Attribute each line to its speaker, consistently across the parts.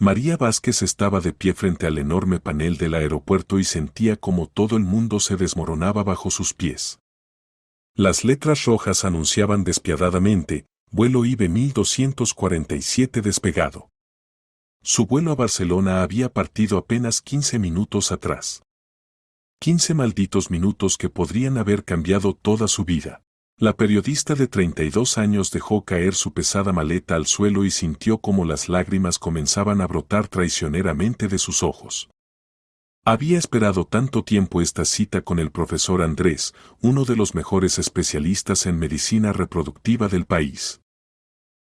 Speaker 1: María Vázquez estaba de pie frente al enorme panel del aeropuerto y sentía como todo el mundo se desmoronaba bajo sus pies. Las letras rojas anunciaban despiadadamente, vuelo IBE 1247 despegado. Su vuelo a Barcelona había partido apenas 15 minutos atrás. 15 malditos minutos que podrían haber cambiado toda su vida. La periodista de 32 años dejó caer su pesada maleta al suelo y sintió como las lágrimas comenzaban a brotar traicioneramente de sus ojos. Había esperado tanto tiempo esta cita con el profesor Andrés, uno de los mejores especialistas en medicina reproductiva del país.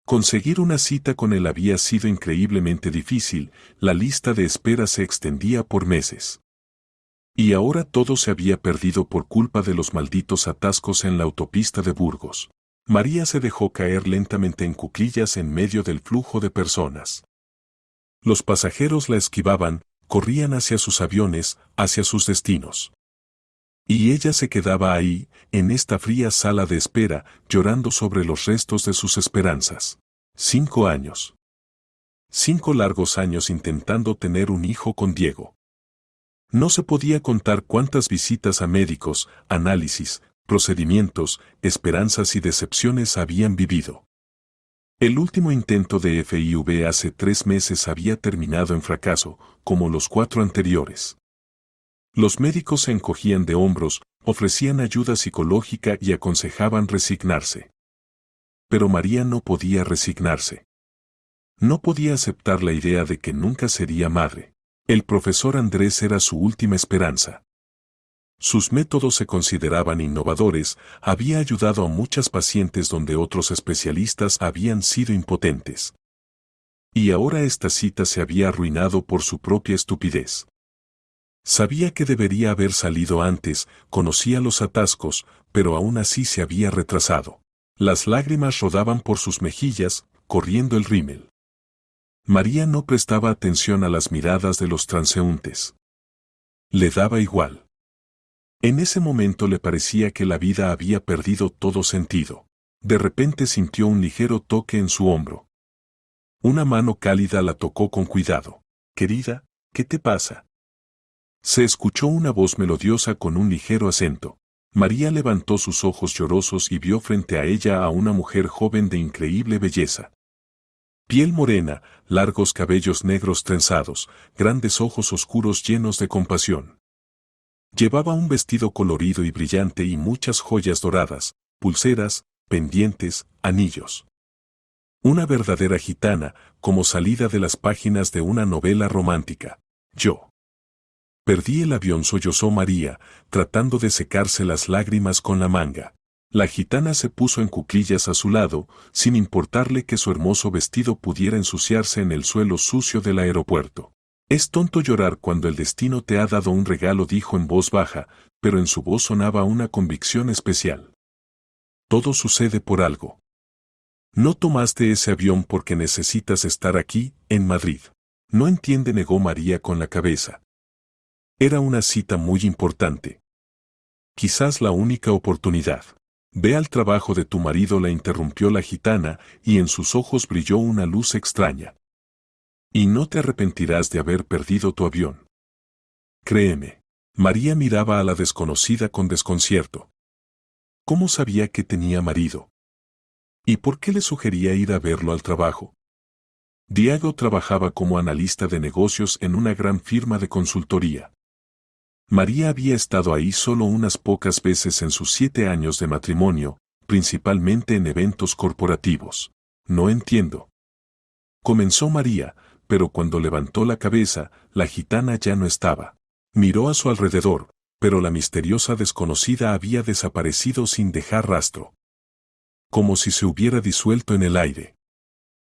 Speaker 1: Conseguir una cita con él había sido increíblemente difícil, la lista de espera se extendía por meses. Y ahora todo se había perdido por culpa de los malditos atascos en la autopista de Burgos. María se dejó caer lentamente en cuclillas en medio del flujo de personas. Los pasajeros la esquivaban, corrían hacia sus aviones, hacia sus destinos. Y ella se quedaba ahí, en esta fría sala de espera, llorando sobre los restos de sus esperanzas. 5 años. 5 largos años intentando tener un hijo con Diego. No se podía contar cuántas visitas a médicos, análisis, procedimientos, esperanzas y decepciones habían vivido. El último intento de FIV hace 3 meses había terminado en fracaso, como los 4 anteriores. Los médicos se encogían de hombros, ofrecían ayuda psicológica y aconsejaban resignarse. Pero María no podía resignarse. No podía aceptar la idea de que nunca sería madre. El profesor Andrés era su última esperanza. Sus métodos se consideraban innovadores, había ayudado a muchas pacientes donde otros especialistas habían sido impotentes. Y ahora esta cita se había arruinado por su propia estupidez. Sabía que debería haber salido antes, conocía los atascos, pero aún así se había retrasado. Las lágrimas rodaban por sus mejillas, corriendo el rímel. María no prestaba atención a las miradas de los transeúntes. Le daba igual. En ese momento le parecía que la vida había perdido todo sentido. De repente sintió un ligero toque en su hombro. Una mano cálida la tocó con cuidado. «Querida, ¿qué te pasa?». Se escuchó una voz melodiosa con un ligero acento. María levantó sus ojos llorosos y vio frente a ella a una mujer joven de increíble belleza. Piel morena, largos cabellos negros trenzados, grandes ojos oscuros llenos de compasión. Llevaba un vestido colorido y brillante y muchas joyas doradas, pulseras, pendientes, anillos. Una verdadera gitana, como salida de las páginas de una novela romántica. «Yo perdí el avión», sollozó María, tratando de secarse las lágrimas con la manga. La gitana se puso en cuclillas a su lado, sin importarle que su hermoso vestido pudiera ensuciarse en el suelo sucio del aeropuerto. «Es tonto llorar cuando el destino te ha dado un regalo», dijo en voz baja, pero en su voz sonaba una convicción especial. «Todo sucede por algo. No tomaste ese avión porque necesitas estar aquí, en Madrid». «No entiende», negó María con la cabeza. Era una cita muy importante. Quizás la única oportunidad. «Ve al trabajo de tu marido», la interrumpió la gitana, y en sus ojos brilló una luz extraña. «Y no te arrepentirás de haber perdido tu avión. Créeme». María miraba a la desconocida con desconcierto. ¿Cómo sabía que tenía marido? ¿Y por qué le sugería ir a verlo al trabajo? Diego trabajaba como analista de negocios en una gran firma de consultoría. María había estado ahí solo unas pocas veces en sus 7 años de matrimonio, principalmente en eventos corporativos. «No entiendo», comenzó María, pero cuando levantó la cabeza, la gitana ya no estaba. Miró a su alrededor, pero la misteriosa desconocida había desaparecido sin dejar rastro. Como si se hubiera disuelto en el aire.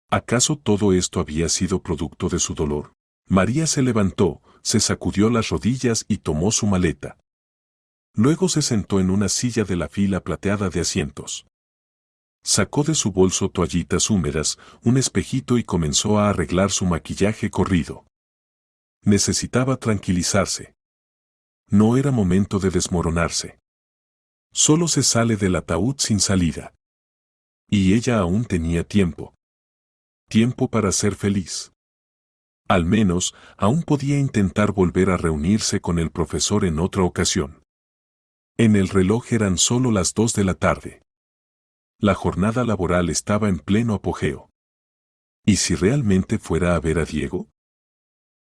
Speaker 1: ¿Acaso todo esto había sido producto de su dolor? María se levantó, se sacudió las rodillas y tomó su maleta. Luego se sentó en una silla de la fila plateada de asientos. Sacó de su bolso toallitas húmedas, un espejito y comenzó a arreglar su maquillaje corrido. Necesitaba tranquilizarse. No era momento de desmoronarse. Solo se sale del ataúd sin salida. Y ella aún tenía tiempo. Tiempo para ser feliz. Al menos, aún podía intentar volver a reunirse con el profesor en otra ocasión. En el reloj eran solo las 2 de la tarde. La jornada laboral estaba en pleno apogeo. ¿Y si realmente fuera a ver a Diego?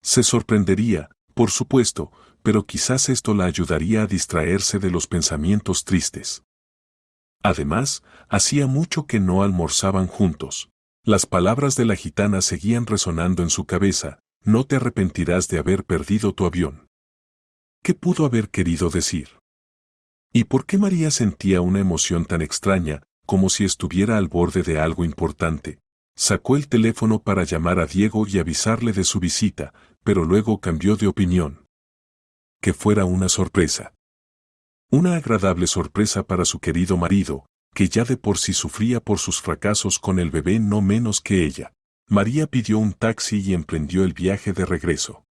Speaker 1: Se sorprendería, por supuesto, pero quizás esto la ayudaría a distraerse de los pensamientos tristes. Además, hacía mucho que no almorzaban juntos. Las palabras de la gitana seguían resonando en su cabeza: no te arrepentirás de haber perdido tu avión. ¿Qué pudo haber querido decir? ¿Y por qué María sentía una emoción tan extraña, como si estuviera al borde de algo importante? Sacó el teléfono para llamar a Diego y avisarle de su visita, pero luego cambió de opinión. Que fuera una sorpresa. Una agradable sorpresa para su querido marido, que ya de por sí sufría por sus fracasos con el bebé no menos que ella. María pidió un taxi y emprendió el viaje de regreso.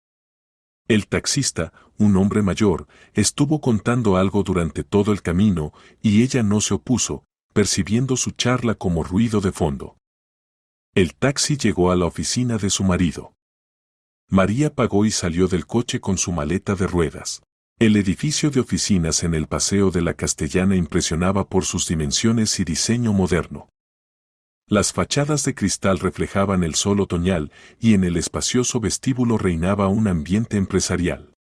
Speaker 1: El taxista, un hombre mayor, estuvo contando algo durante todo el camino, y ella no se opuso, percibiendo su charla como ruido de fondo. El taxi llegó a la oficina de su marido. María pagó y salió del coche con su maleta de ruedas. El edificio de oficinas en el Paseo de la Castellana impresionaba por sus dimensiones y diseño moderno. Las fachadas de cristal reflejaban el sol otoñal y en el espacioso vestíbulo reinaba un ambiente empresarial.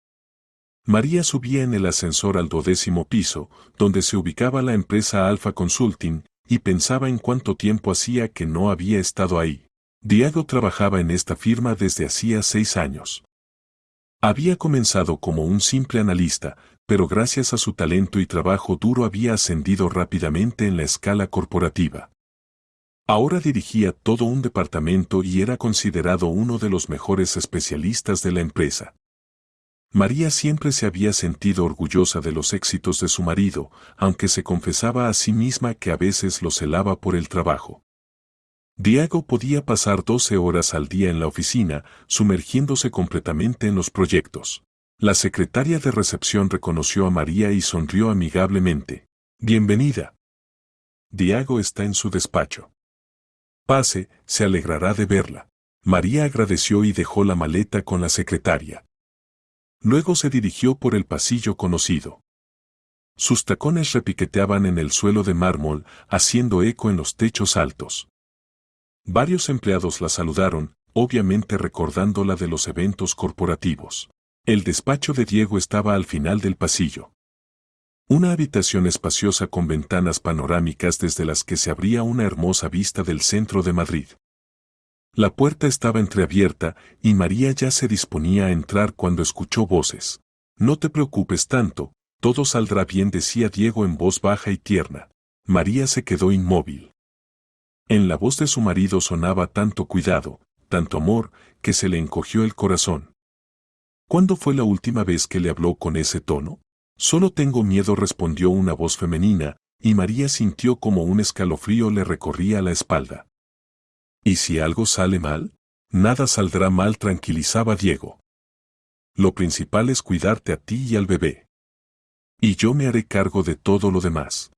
Speaker 1: María subía en el ascensor al 12º piso, donde se ubicaba la empresa Alpha Consulting, y pensaba en cuánto tiempo hacía que no había estado ahí. Diego trabajaba en esta firma desde hacía 6 años. Había comenzado como un simple analista, pero gracias a su talento y trabajo duro había ascendido rápidamente en la escala corporativa. Ahora dirigía todo un departamento y era considerado uno de los mejores especialistas de la empresa. María siempre se había sentido orgullosa de los éxitos de su marido, aunque se confesaba a sí misma que a veces lo celaba por el trabajo. Diego podía pasar 12 horas al día en la oficina, sumergiéndose completamente en los proyectos. La secretaria de recepción reconoció a María y sonrió amigablemente. «Bienvenida. Diego está en su despacho. Pase, se alegrará de verla». María agradeció y dejó la maleta con la secretaria. Luego se dirigió por el pasillo conocido. Sus tacones repiqueteaban en el suelo de mármol, haciendo eco en los techos altos. Varios empleados la saludaron, obviamente recordándola de los eventos corporativos. El despacho de Diego estaba al final del pasillo. Una habitación espaciosa con ventanas panorámicas desde las que se abría una hermosa vista del centro de Madrid. La puerta estaba entreabierta y María ya se disponía a entrar cuando escuchó voces. «No te preocupes tanto, todo saldrá bien», decía Diego en voz baja y tierna. María se quedó inmóvil. En la voz de su marido sonaba tanto cuidado, tanto amor, que se le encogió el corazón. ¿Cuándo fue la última vez que le habló con ese tono? «Solo tengo miedo», respondió una voz femenina, y María sintió como un escalofrío le recorría la espalda. «¿Y si algo sale mal?» «Nada saldrá mal», tranquilizaba Diego. «Lo principal es cuidarte a ti y al bebé. Y yo me haré cargo de todo lo demás.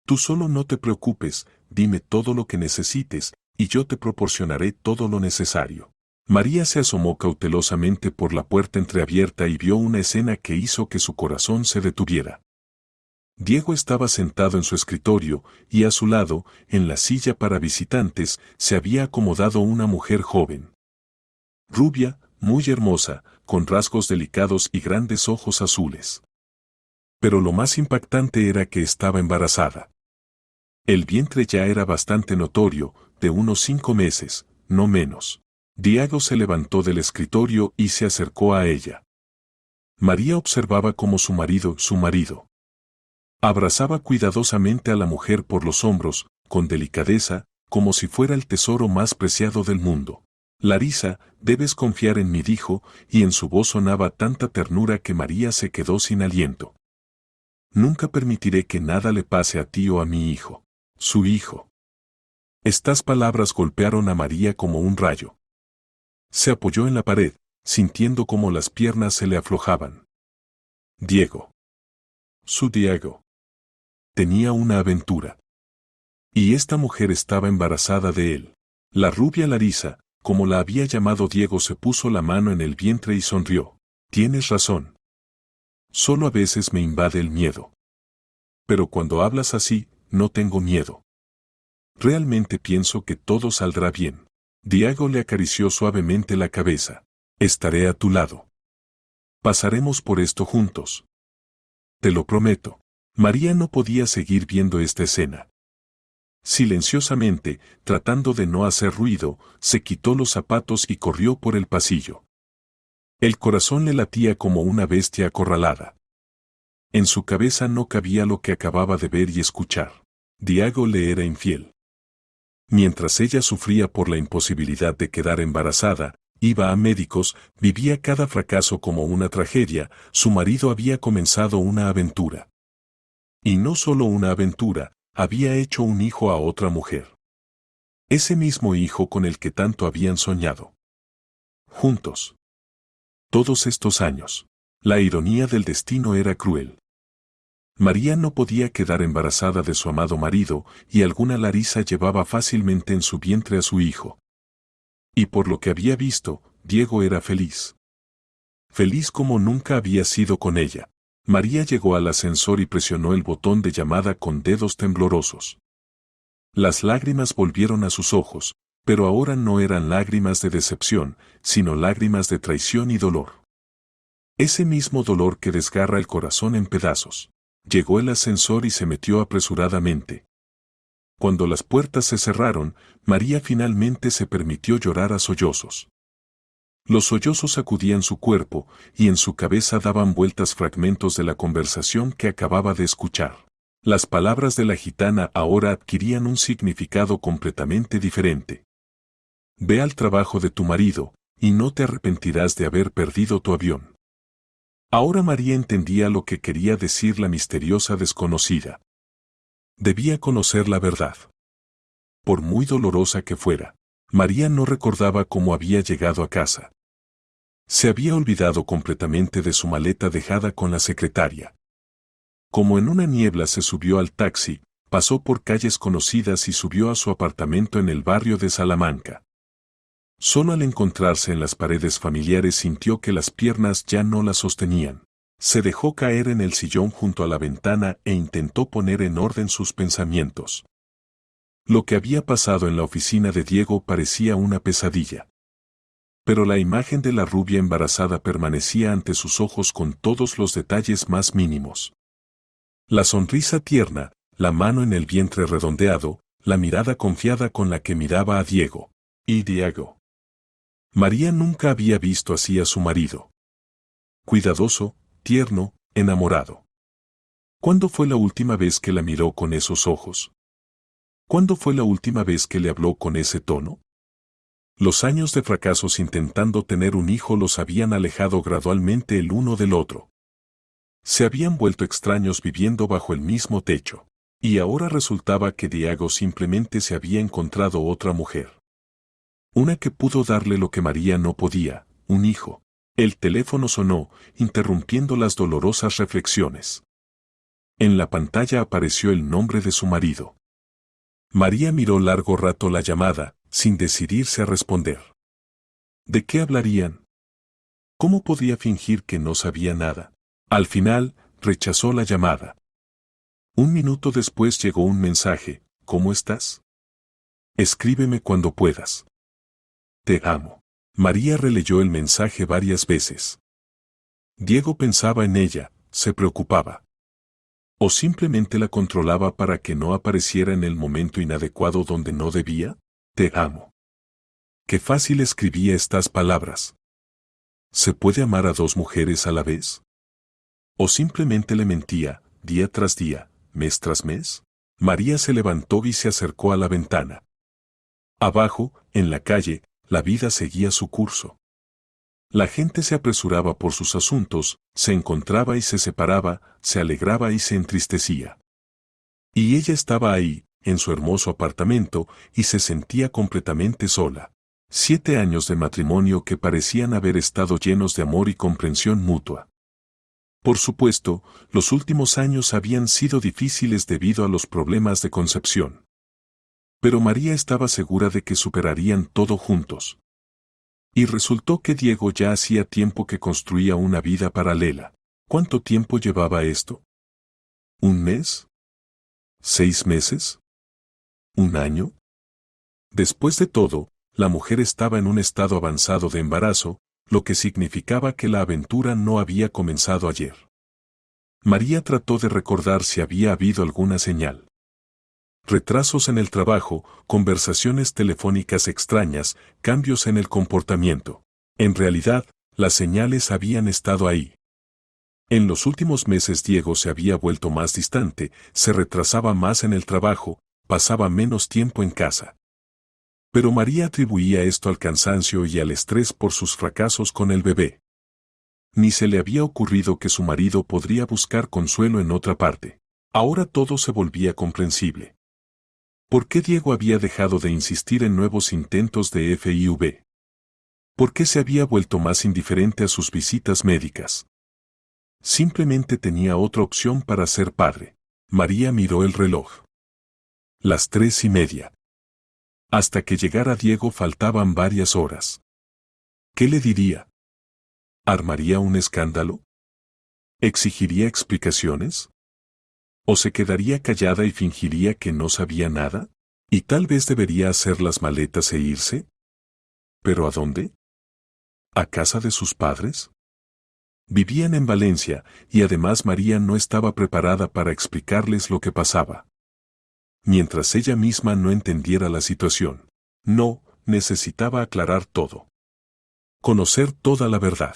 Speaker 1: Tú solo no te preocupes, dime todo lo que necesites, y yo te proporcionaré todo lo necesario». María se asomó cautelosamente por la puerta entreabierta y vio una escena que hizo que su corazón se detuviera. Diego estaba sentado en su escritorio, y a su lado, en la silla para visitantes, se había acomodado una mujer joven. Rubia, muy hermosa, con rasgos delicados y grandes ojos azules. Pero lo más impactante era que estaba embarazada. El vientre ya era bastante notorio, de unos 5 meses, no menos. Diego se levantó del escritorio y se acercó a ella. María observaba cómo su marido, abrazaba cuidadosamente a la mujer por los hombros, con delicadeza, como si fuera el tesoro más preciado del mundo. «Larisa, debes confiar en mí», dijo, y en su voz sonaba tanta ternura que María se quedó sin aliento. «Nunca permitiré que nada le pase a ti o a mi hijo». Su hijo. Estas palabras golpearon a María como un rayo. Se apoyó en la pared, sintiendo cómo las piernas se le aflojaban. Diego. Su Diego. Tenía una aventura. Y esta mujer estaba embarazada de él. La rubia Larisa, como la había llamado Diego, se puso la mano en el vientre y sonrió. Tienes razón. Solo a veces me invade el miedo. Pero cuando hablas así, no tengo miedo. Realmente pienso que todo saldrá bien. Diego le acarició suavemente la cabeza. Estaré a tu lado. Pasaremos por esto juntos. Te lo prometo. María no podía seguir viendo esta escena. Silenciosamente, tratando de no hacer ruido, se quitó los zapatos y corrió por el pasillo. El corazón le latía como una bestia acorralada. En su cabeza no cabía lo que acababa de ver y escuchar. Diego le era infiel. Mientras ella sufría por la imposibilidad de quedar embarazada, iba a médicos, vivía cada fracaso como una tragedia, su marido había comenzado una aventura. Y no solo una aventura, había hecho un hijo a otra mujer. Ese mismo hijo con el que tanto habían soñado. Juntos. Todos estos años. La ironía del destino era cruel. María no podía quedar embarazada de su amado marido, y alguna Larisa llevaba fácilmente en su vientre a su hijo. Y por lo que había visto, Diego era feliz. Feliz como nunca había sido con ella. María llegó al ascensor y presionó el botón de llamada con dedos temblorosos. Las lágrimas volvieron a sus ojos, pero ahora no eran lágrimas de decepción, sino lágrimas de traición y dolor. Ese mismo dolor que desgarra el corazón en pedazos. Llegó el ascensor y se metió apresuradamente. Cuando las puertas se cerraron, María finalmente se permitió llorar a sollozos. Los sollozos sacudían su cuerpo, y en su cabeza daban vueltas fragmentos de la conversación que acababa de escuchar. Las palabras de la gitana ahora adquirían un significado completamente diferente. Ve al trabajo de tu marido, y no te arrepentirás de haber perdido tu avión. Ahora María entendía lo que quería decir la misteriosa desconocida. Debía conocer la verdad. Por muy dolorosa que fuera, María no recordaba cómo había llegado a casa. Se había olvidado completamente de su maleta dejada con la secretaria. Como en una niebla se subió al taxi, pasó por calles conocidas y subió a su apartamento en el barrio de Salamanca. Solo al encontrarse en las paredes familiares sintió que las piernas ya no la sostenían. Se dejó caer en el sillón junto a la ventana e intentó poner en orden sus pensamientos. Lo que había pasado en la oficina de Diego parecía una pesadilla. Pero la imagen de la rubia embarazada permanecía ante sus ojos con todos los detalles más mínimos. La sonrisa tierna, la mano en el vientre redondeado, la mirada confiada con la que miraba a Diego. Y Diego. María nunca había visto así a su marido. Cuidadoso, tierno, enamorado. ¿Cuándo fue la última vez que la miró con esos ojos? ¿Cuándo fue la última vez que le habló con ese tono? Los años de fracasos intentando tener un hijo los habían alejado gradualmente el uno del otro. Se habían vuelto extraños viviendo bajo el mismo techo. Y ahora resultaba que Diego simplemente se había encontrado otra mujer. Una que pudo darle lo que María no podía, un hijo. El teléfono sonó, interrumpiendo las dolorosas reflexiones. En la pantalla apareció el nombre de su marido. María miró largo rato la llamada, sin decidirse a responder. ¿De qué hablarían? ¿Cómo podía fingir que no sabía nada? Al final, rechazó la llamada. Un minuto después llegó un mensaje: ¿cómo estás? Escríbeme cuando puedas. Te amo. María releyó el mensaje varias veces. Diego pensaba en ella, se preocupaba. ¿O simplemente la controlaba para que no apareciera en el momento inadecuado donde no debía? Te amo. Qué fácil escribía estas palabras. ¿Se puede amar a dos mujeres a la vez? ¿O simplemente le mentía, día tras día, mes tras mes? María se levantó y se acercó a la ventana. Abajo, en la calle, la vida seguía su curso. La gente se apresuraba por sus asuntos, se encontraba y se separaba, se alegraba y se entristecía. Y ella estaba ahí, en su hermoso apartamento, y se sentía completamente sola. 7 años de matrimonio que parecían haber estado llenos de amor y comprensión mutua. Por supuesto, los últimos años habían sido difíciles debido a los problemas de concepción. Pero María estaba segura de que superarían todo juntos. Y resultó que Diego ya hacía tiempo que construía una vida paralela. ¿Cuánto tiempo llevaba esto? ¿Un mes? ¿6 meses? ¿Un año? Después de todo, la mujer estaba en un estado avanzado de embarazo, lo que significaba que la aventura no había comenzado ayer. María trató de recordar si había habido alguna señal. Retrasos en el trabajo, conversaciones telefónicas extrañas, cambios en el comportamiento. En realidad, las señales habían estado ahí. En los últimos meses Diego se había vuelto más distante, se retrasaba más en el trabajo, pasaba menos tiempo en casa. Pero María atribuía esto al cansancio y al estrés por sus fracasos con el bebé. Ni se le había ocurrido que su marido podría buscar consuelo en otra parte. Ahora todo se volvía comprensible. ¿Por qué Diego había dejado de insistir en nuevos intentos de FIV? ¿Por qué se había vuelto más indiferente a sus visitas médicas? Simplemente tenía otra opción para ser padre. María miró el reloj. Las 3:30. Hasta que llegara Diego faltaban varias horas. ¿Qué le diría? ¿Armaría un escándalo? ¿Exigiría explicaciones? ¿O se quedaría callada y fingiría que no sabía nada? ¿Y tal vez debería hacer las maletas e irse? ¿Pero a dónde? ¿A casa de sus padres? Vivían en Valencia, y además María no estaba preparada para explicarles lo que pasaba. Mientras ella misma no entendiera la situación. No, necesitaba aclarar todo. Conocer toda la verdad.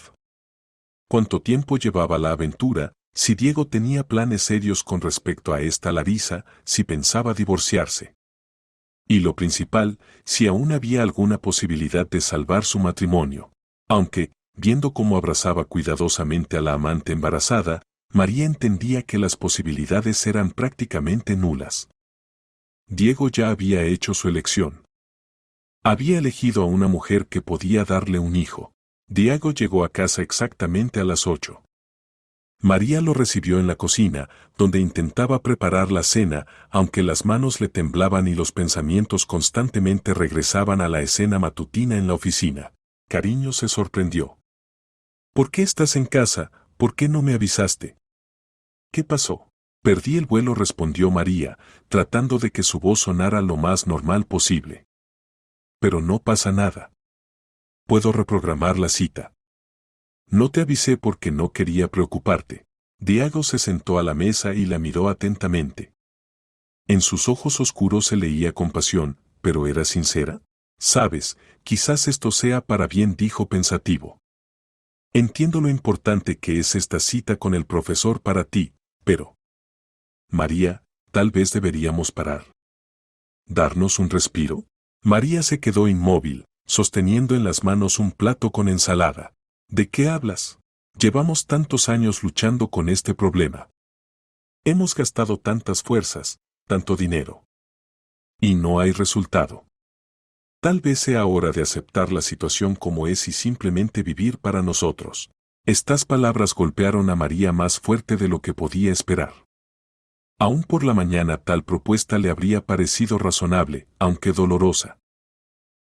Speaker 1: ¿Cuánto tiempo llevaba la aventura? Si Diego tenía planes serios con respecto a esta Larisa, si pensaba divorciarse. Y lo principal, si aún había alguna posibilidad de salvar su matrimonio. Aunque, viendo cómo abrazaba cuidadosamente a la amante embarazada, María entendía que las posibilidades eran prácticamente nulas. Diego ya había hecho su elección. Había elegido a una mujer que podía darle un hijo. Diego llegó a casa exactamente a las 8. María lo recibió en la cocina, donde intentaba preparar la cena, aunque las manos le temblaban y los pensamientos constantemente regresaban a la escena matutina en la oficina. Cariño se sorprendió. ¿Por qué estás en casa? ¿Por qué no me avisaste? ¿Qué pasó? Perdí el vuelo, respondió María, tratando de que su voz sonara lo más normal posible. Pero no pasa nada. Puedo reprogramar la cita. No te avisé porque no quería preocuparte. Diego se sentó a la mesa y la miró atentamente. En sus ojos oscuros se leía compasión, pero era sincera. Sabes, quizás esto sea para bien, dijo pensativo. Entiendo lo importante que es esta cita con el profesor para ti, pero... María, tal vez deberíamos parar. ¿Darnos un respiro? María se quedó inmóvil, sosteniendo en las manos un plato con ensalada. ¿De qué hablas? Llevamos tantos años luchando con este problema. Hemos gastado tantas fuerzas, tanto dinero. Y no hay resultado. Tal vez sea hora de aceptar la situación como es y simplemente vivir para nosotros. Estas palabras golpearon a María más fuerte de lo que podía esperar. Aún por la mañana tal propuesta le habría parecido razonable, aunque dolorosa.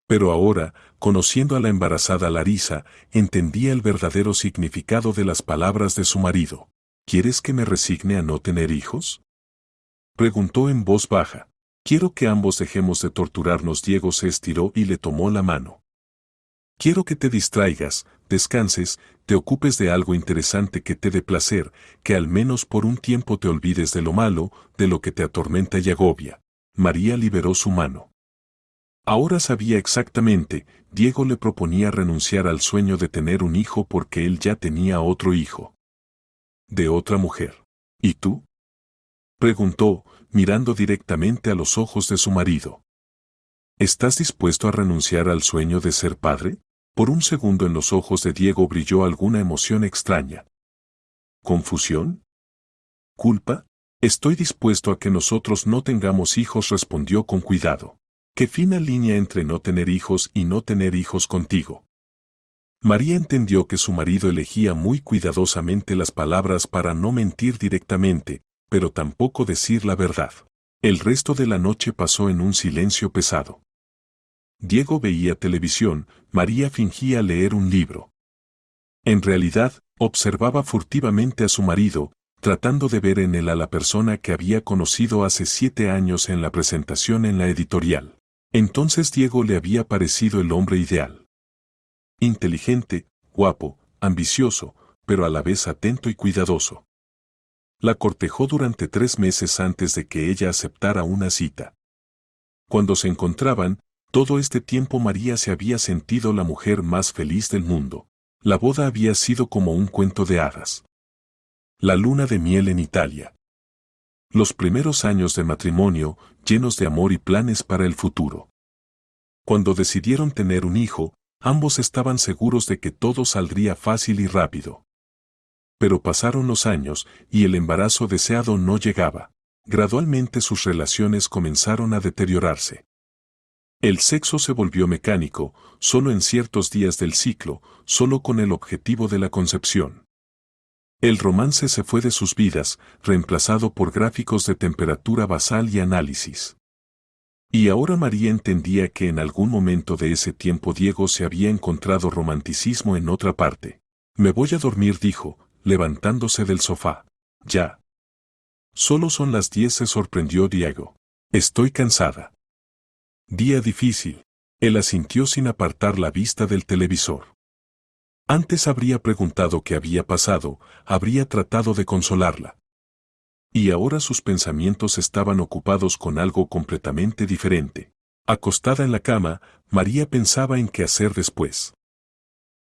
Speaker 1: Pero ahora, conociendo a la embarazada Larisa, entendía el verdadero significado de las palabras de su marido. ¿Quieres que me resigne a no tener hijos? Preguntó en voz baja. Quiero que ambos dejemos de torturarnos. Diego se estiró y le tomó la mano. Quiero que te distraigas, descanses, te ocupes de algo interesante que te dé placer, que al menos por un tiempo te olvides de lo malo, de lo que te atormenta y agobia. María liberó su mano. Ahora sabía exactamente, Diego le proponía renunciar al sueño de tener un hijo porque él ya tenía otro hijo. De otra mujer. ¿Y tú? Preguntó, mirando directamente a los ojos de su marido. ¿Estás dispuesto a renunciar al sueño de ser padre? Por un segundo en los ojos de Diego brilló alguna emoción extraña. ¿Confusión? ¿Culpa? Estoy dispuesto a que nosotros no tengamos hijos, respondió con cuidado. Qué fina línea entre no tener hijos y no tener hijos contigo. María entendió que su marido elegía muy cuidadosamente las palabras para no mentir directamente, pero tampoco decir la verdad. El resto de la noche pasó en un silencio pesado. Diego veía televisión, María fingía leer un libro. En realidad, observaba furtivamente a su marido, tratando de ver en él a la persona que había conocido hace 7 años en la presentación en la editorial. Entonces Diego le había parecido el hombre ideal. Inteligente, guapo, ambicioso, pero a la vez atento y cuidadoso. La cortejó durante 3 meses antes de que ella aceptara una cita. Cuando se encontraban, todo este tiempo María se había sentido la mujer más feliz del mundo. La boda había sido como un cuento de hadas. La luna de miel en Italia. Los primeros años de matrimonio, llenos de amor y planes para el futuro. Cuando decidieron tener un hijo, ambos estaban seguros de que todo saldría fácil y rápido. Pero pasaron los años, y el embarazo deseado no llegaba. Gradualmente sus relaciones comenzaron a deteriorarse. El sexo se volvió mecánico, solo en ciertos días del ciclo, solo con el objetivo de la concepción. El romance se fue de sus vidas, reemplazado por gráficos de temperatura basal y análisis. Y ahora María entendía que en algún momento de ese tiempo Diego se había encontrado romanticismo en otra parte. Me voy a dormir, dijo, levantándose del sofá. Ya. Solo son las 10, se sorprendió Diego. Estoy cansada. Día difícil. Él asintió sin apartar la vista del televisor. Antes habría preguntado qué había pasado, habría tratado de consolarla. Y ahora sus pensamientos estaban ocupados con algo completamente diferente. Acostada en la cama, María pensaba en qué hacer después.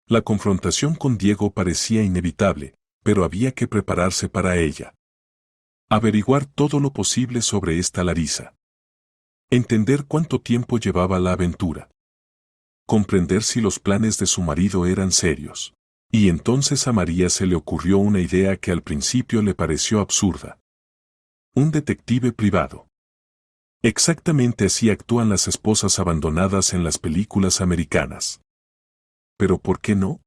Speaker 1: La confrontación con Diego parecía inevitable, pero había que prepararse para ella. Averiguar todo lo posible sobre esta Larisa. Entender cuánto tiempo llevaba la aventura. Comprender si los planes de su marido eran serios. Y entonces a María se le ocurrió una idea que al principio le pareció absurda. Un detective privado. Exactamente así actúan las esposas abandonadas en las películas americanas. ¿Pero por qué no?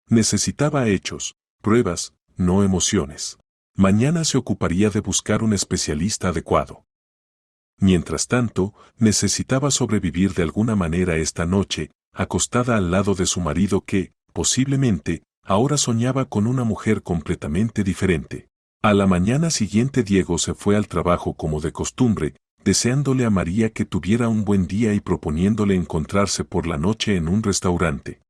Speaker 1: Necesitaba hechos, pruebas, no emociones. Mañana se ocuparía de buscar un especialista adecuado. Mientras tanto, necesitaba sobrevivir de alguna manera esta noche, acostada al lado de su marido que, posiblemente, ahora soñaba con una mujer completamente diferente. A la mañana siguiente Diego se fue al trabajo como de costumbre, deseándole a María que tuviera un buen día y proponiéndole encontrarse por la noche en un restaurante.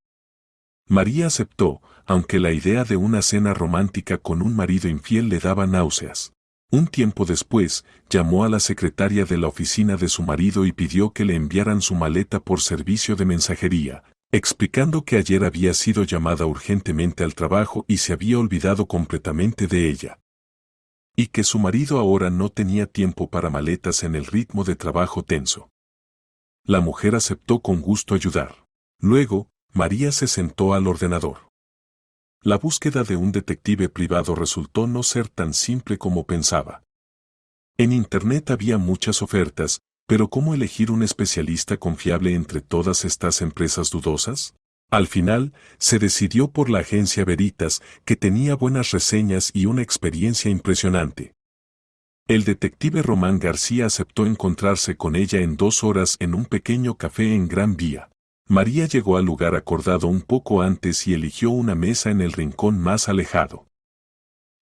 Speaker 1: María aceptó, aunque la idea de una cena romántica con un marido infiel le daba náuseas. Un tiempo después, llamó a la secretaria de la oficina de su marido y pidió que le enviaran su maleta por servicio de mensajería, explicando que ayer había sido llamada urgentemente al trabajo y se había olvidado completamente de ella. Y que su marido ahora no tenía tiempo para maletas en el ritmo de trabajo tenso. La mujer aceptó con gusto ayudar. Luego, María se sentó al ordenador. La búsqueda de un detective privado resultó no ser tan simple como pensaba. En Internet había muchas ofertas, pero ¿cómo elegir un especialista confiable entre todas estas empresas dudosas? Al final, se decidió por la agencia Veritas, que tenía buenas reseñas y una experiencia impresionante. El detective Román García aceptó encontrarse con ella en 2 horas en un pequeño café en Gran Vía. María llegó al lugar acordado un poco antes y eligió una mesa en el rincón más alejado.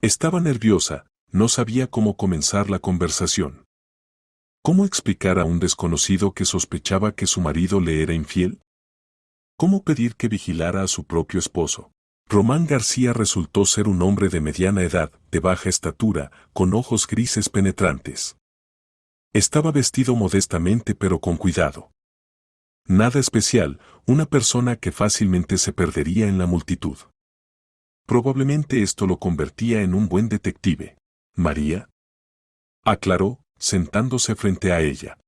Speaker 1: Estaba nerviosa, no sabía cómo comenzar la conversación. ¿Cómo explicar a un desconocido que sospechaba que su marido le era infiel? ¿Cómo pedir que vigilara a su propio esposo? Román García resultó ser un hombre de mediana edad, de baja estatura, con ojos grises penetrantes. Estaba vestido modestamente pero con cuidado. Nada especial, una persona que fácilmente se perdería en la multitud. Probablemente esto lo convertía en un buen detective. ¿María? Aclaró, sentándose frente a ella.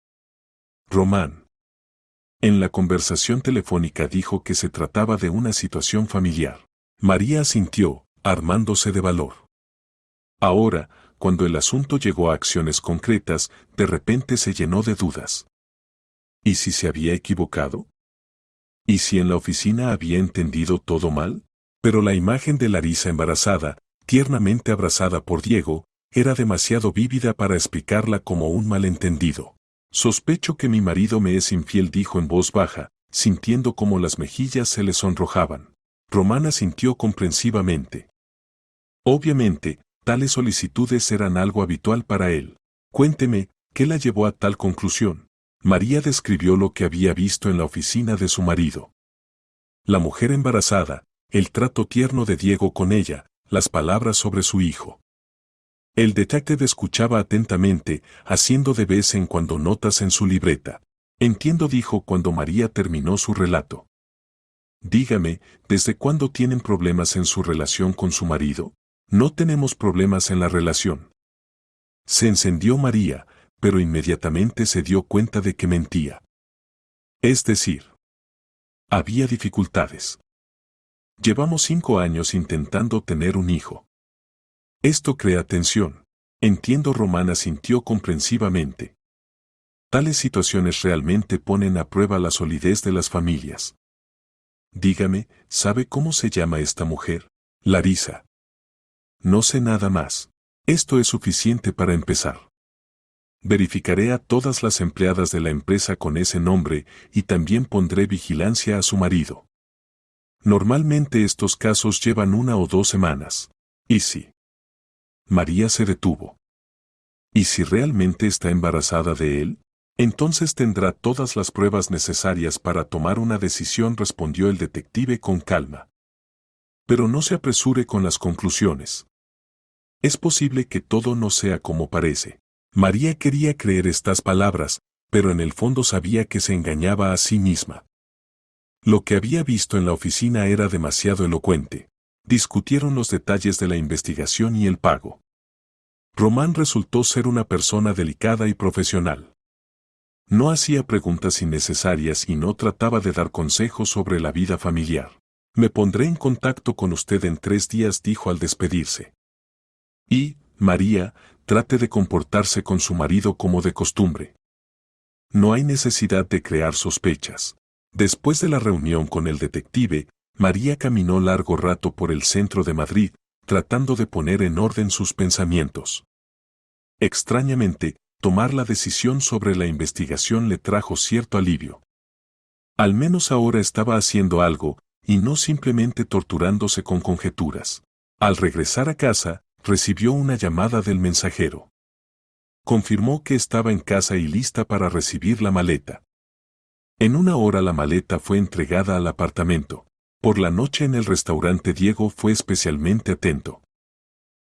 Speaker 1: Román. En la conversación telefónica dijo que se trataba de una situación familiar. María asintió, armándose de valor. Ahora, cuando el asunto llegó a acciones concretas, de repente se llenó de dudas. ¿Y si se había equivocado? ¿Y si en la oficina había entendido todo mal? Pero la imagen de Larisa embarazada, tiernamente abrazada por Diego, era demasiado vívida para explicarla como un malentendido. Sospecho que mi marido me es infiel, dijo en voz baja, sintiendo cómo las mejillas se le sonrojaban. Romana sintió comprensivamente. Obviamente, tales solicitudes eran algo habitual para él. Cuénteme, ¿qué la llevó a tal conclusión? María describió lo que había visto en la oficina de su marido. La mujer embarazada, el trato tierno de Diego con ella, las palabras sobre su hijo. El detective escuchaba atentamente, haciendo de vez en cuando notas en su libreta. Entiendo, dijo cuando María terminó su relato. Dígame, ¿desde cuándo tienen problemas en su relación con su marido? No tenemos problemas en la relación. Se encendió María, pero inmediatamente se dio cuenta de que mentía. Es decir, había dificultades. Llevamos 5 años intentando tener un hijo. Esto crea tensión. Entiendo, Romana sintió comprensivamente. Tales situaciones realmente ponen a prueba la solidez de las familias. Dígame, ¿sabe cómo se llama esta mujer? Larisa. No sé nada más. Esto es suficiente para empezar. Verificaré a todas las empleadas de la empresa con ese nombre y también pondré vigilancia a su marido. Normalmente estos casos llevan 1 o 2 semanas. ¿Y si? María se detuvo. ¿Y si realmente está embarazada de él? Entonces tendrá todas las pruebas necesarias para tomar una decisión, respondió el detective con calma. Pero no se apresure con las conclusiones. Es posible que todo no sea como parece. María quería creer estas palabras, pero en el fondo sabía que se engañaba a sí misma. Lo que había visto en la oficina era demasiado elocuente. Discutieron los detalles de la investigación y el pago. Román resultó ser una persona delicada y profesional. No hacía preguntas innecesarias y no trataba de dar consejos sobre la vida familiar. Me pondré en contacto con usted en 3 días, dijo al despedirse. Y, María, trate de comportarse con su marido como de costumbre. No hay necesidad de crear sospechas. Después de la reunión con el detective, María caminó largo rato por el centro de Madrid, tratando de poner en orden sus pensamientos. Extrañamente, tomar la decisión sobre la investigación le trajo cierto alivio. Al menos ahora estaba haciendo algo, y no simplemente torturándose con conjeturas. Al regresar a casa, recibió una llamada del mensajero. Confirmó que estaba en casa y lista para recibir la maleta. En 1 hora la maleta fue entregada al apartamento. Por la noche en el restaurante Diego fue especialmente atento.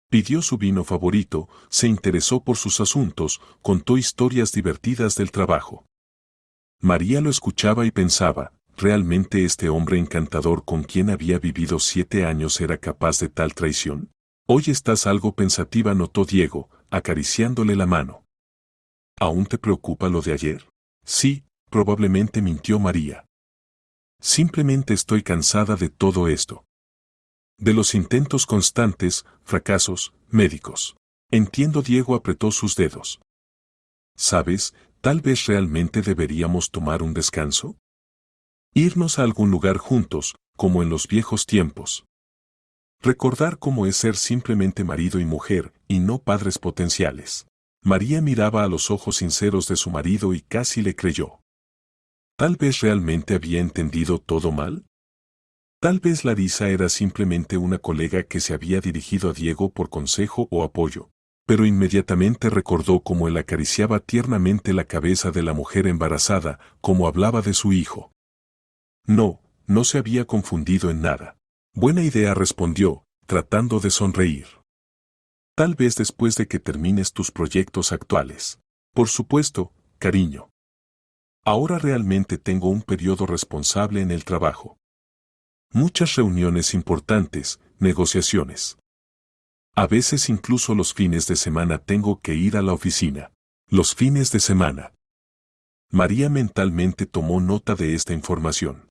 Speaker 1: Pidió su vino favorito, se interesó por sus asuntos, contó historias divertidas del trabajo. María lo escuchaba y pensaba, ¿realmente este hombre encantador con quien había vivido 7 años era capaz de tal traición? Hoy estás algo pensativa, notó Diego, acariciándole la mano. ¿Aún te preocupa lo de ayer? Sí, probablemente, mintió María. Simplemente estoy cansada de todo esto. De los intentos constantes, fracasos, médicos. Entiendo, Diego apretó sus dedos. ¿Sabes? Tal vez realmente deberíamos tomar un descanso. Irnos a algún lugar juntos, como en los viejos tiempos. Recordar cómo es ser simplemente marido y mujer, y no padres potenciales. María miraba a los ojos sinceros de su marido y casi le creyó. Tal vez realmente había entendido todo mal. Tal vez Larisa era simplemente una colega que se había dirigido a Diego por consejo o apoyo, pero inmediatamente recordó cómo él acariciaba tiernamente la cabeza de la mujer embarazada, cómo hablaba de su hijo. No, no se había confundido en nada. Buena idea, respondió, tratando de sonreír. Tal vez después de que termines tus proyectos actuales. Por supuesto, cariño. Ahora realmente tengo un periodo responsable en el trabajo. Muchas reuniones importantes, negociaciones. A veces incluso los fines de semana tengo que ir a la oficina. Los fines de semana. María mentalmente tomó nota de esta información.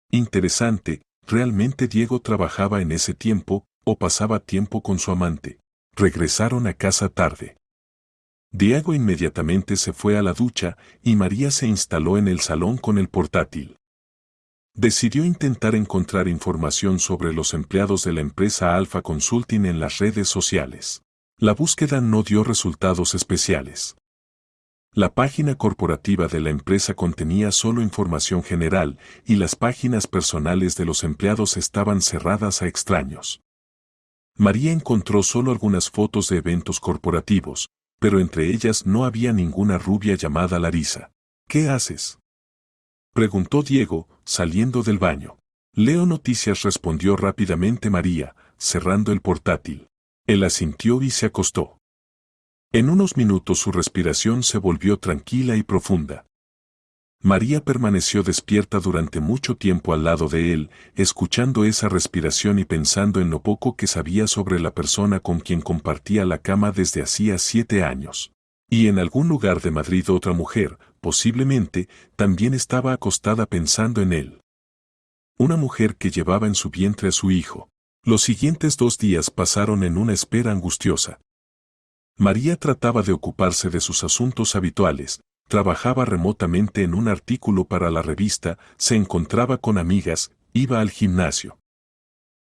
Speaker 1: Interesante, ¿realmente Diego trabajaba en ese tiempo, o pasaba tiempo con su amante? Regresaron a casa tarde. Diego inmediatamente se fue a la ducha y María se instaló en el salón con el portátil. Decidió intentar encontrar información sobre los empleados de la empresa Alpha Consulting en las redes sociales. La búsqueda no dio resultados especiales. La página corporativa de la empresa contenía solo información general y las páginas personales de los empleados estaban cerradas a extraños. María encontró solo algunas fotos de eventos corporativos, pero entre ellas no había ninguna rubia llamada Larisa. ¿Qué haces?, preguntó Diego, saliendo del baño. Leo noticias, respondió rápidamente María, cerrando el portátil. Él asintió y se acostó. En unos minutos su respiración se volvió tranquila y profunda. María permaneció despierta durante mucho tiempo al lado de él, escuchando esa respiración y pensando en lo poco que sabía sobre la persona con quien compartía la cama desde hacía 7 años. Y en algún lugar de Madrid otra mujer, posiblemente, también estaba acostada pensando en él. Una mujer que llevaba en su vientre a su hijo. Los siguientes 2 días pasaron en una espera angustiosa. María trataba de ocuparse de sus asuntos habituales, trabajaba remotamente en un artículo para la revista, se encontraba con amigas, iba al gimnasio.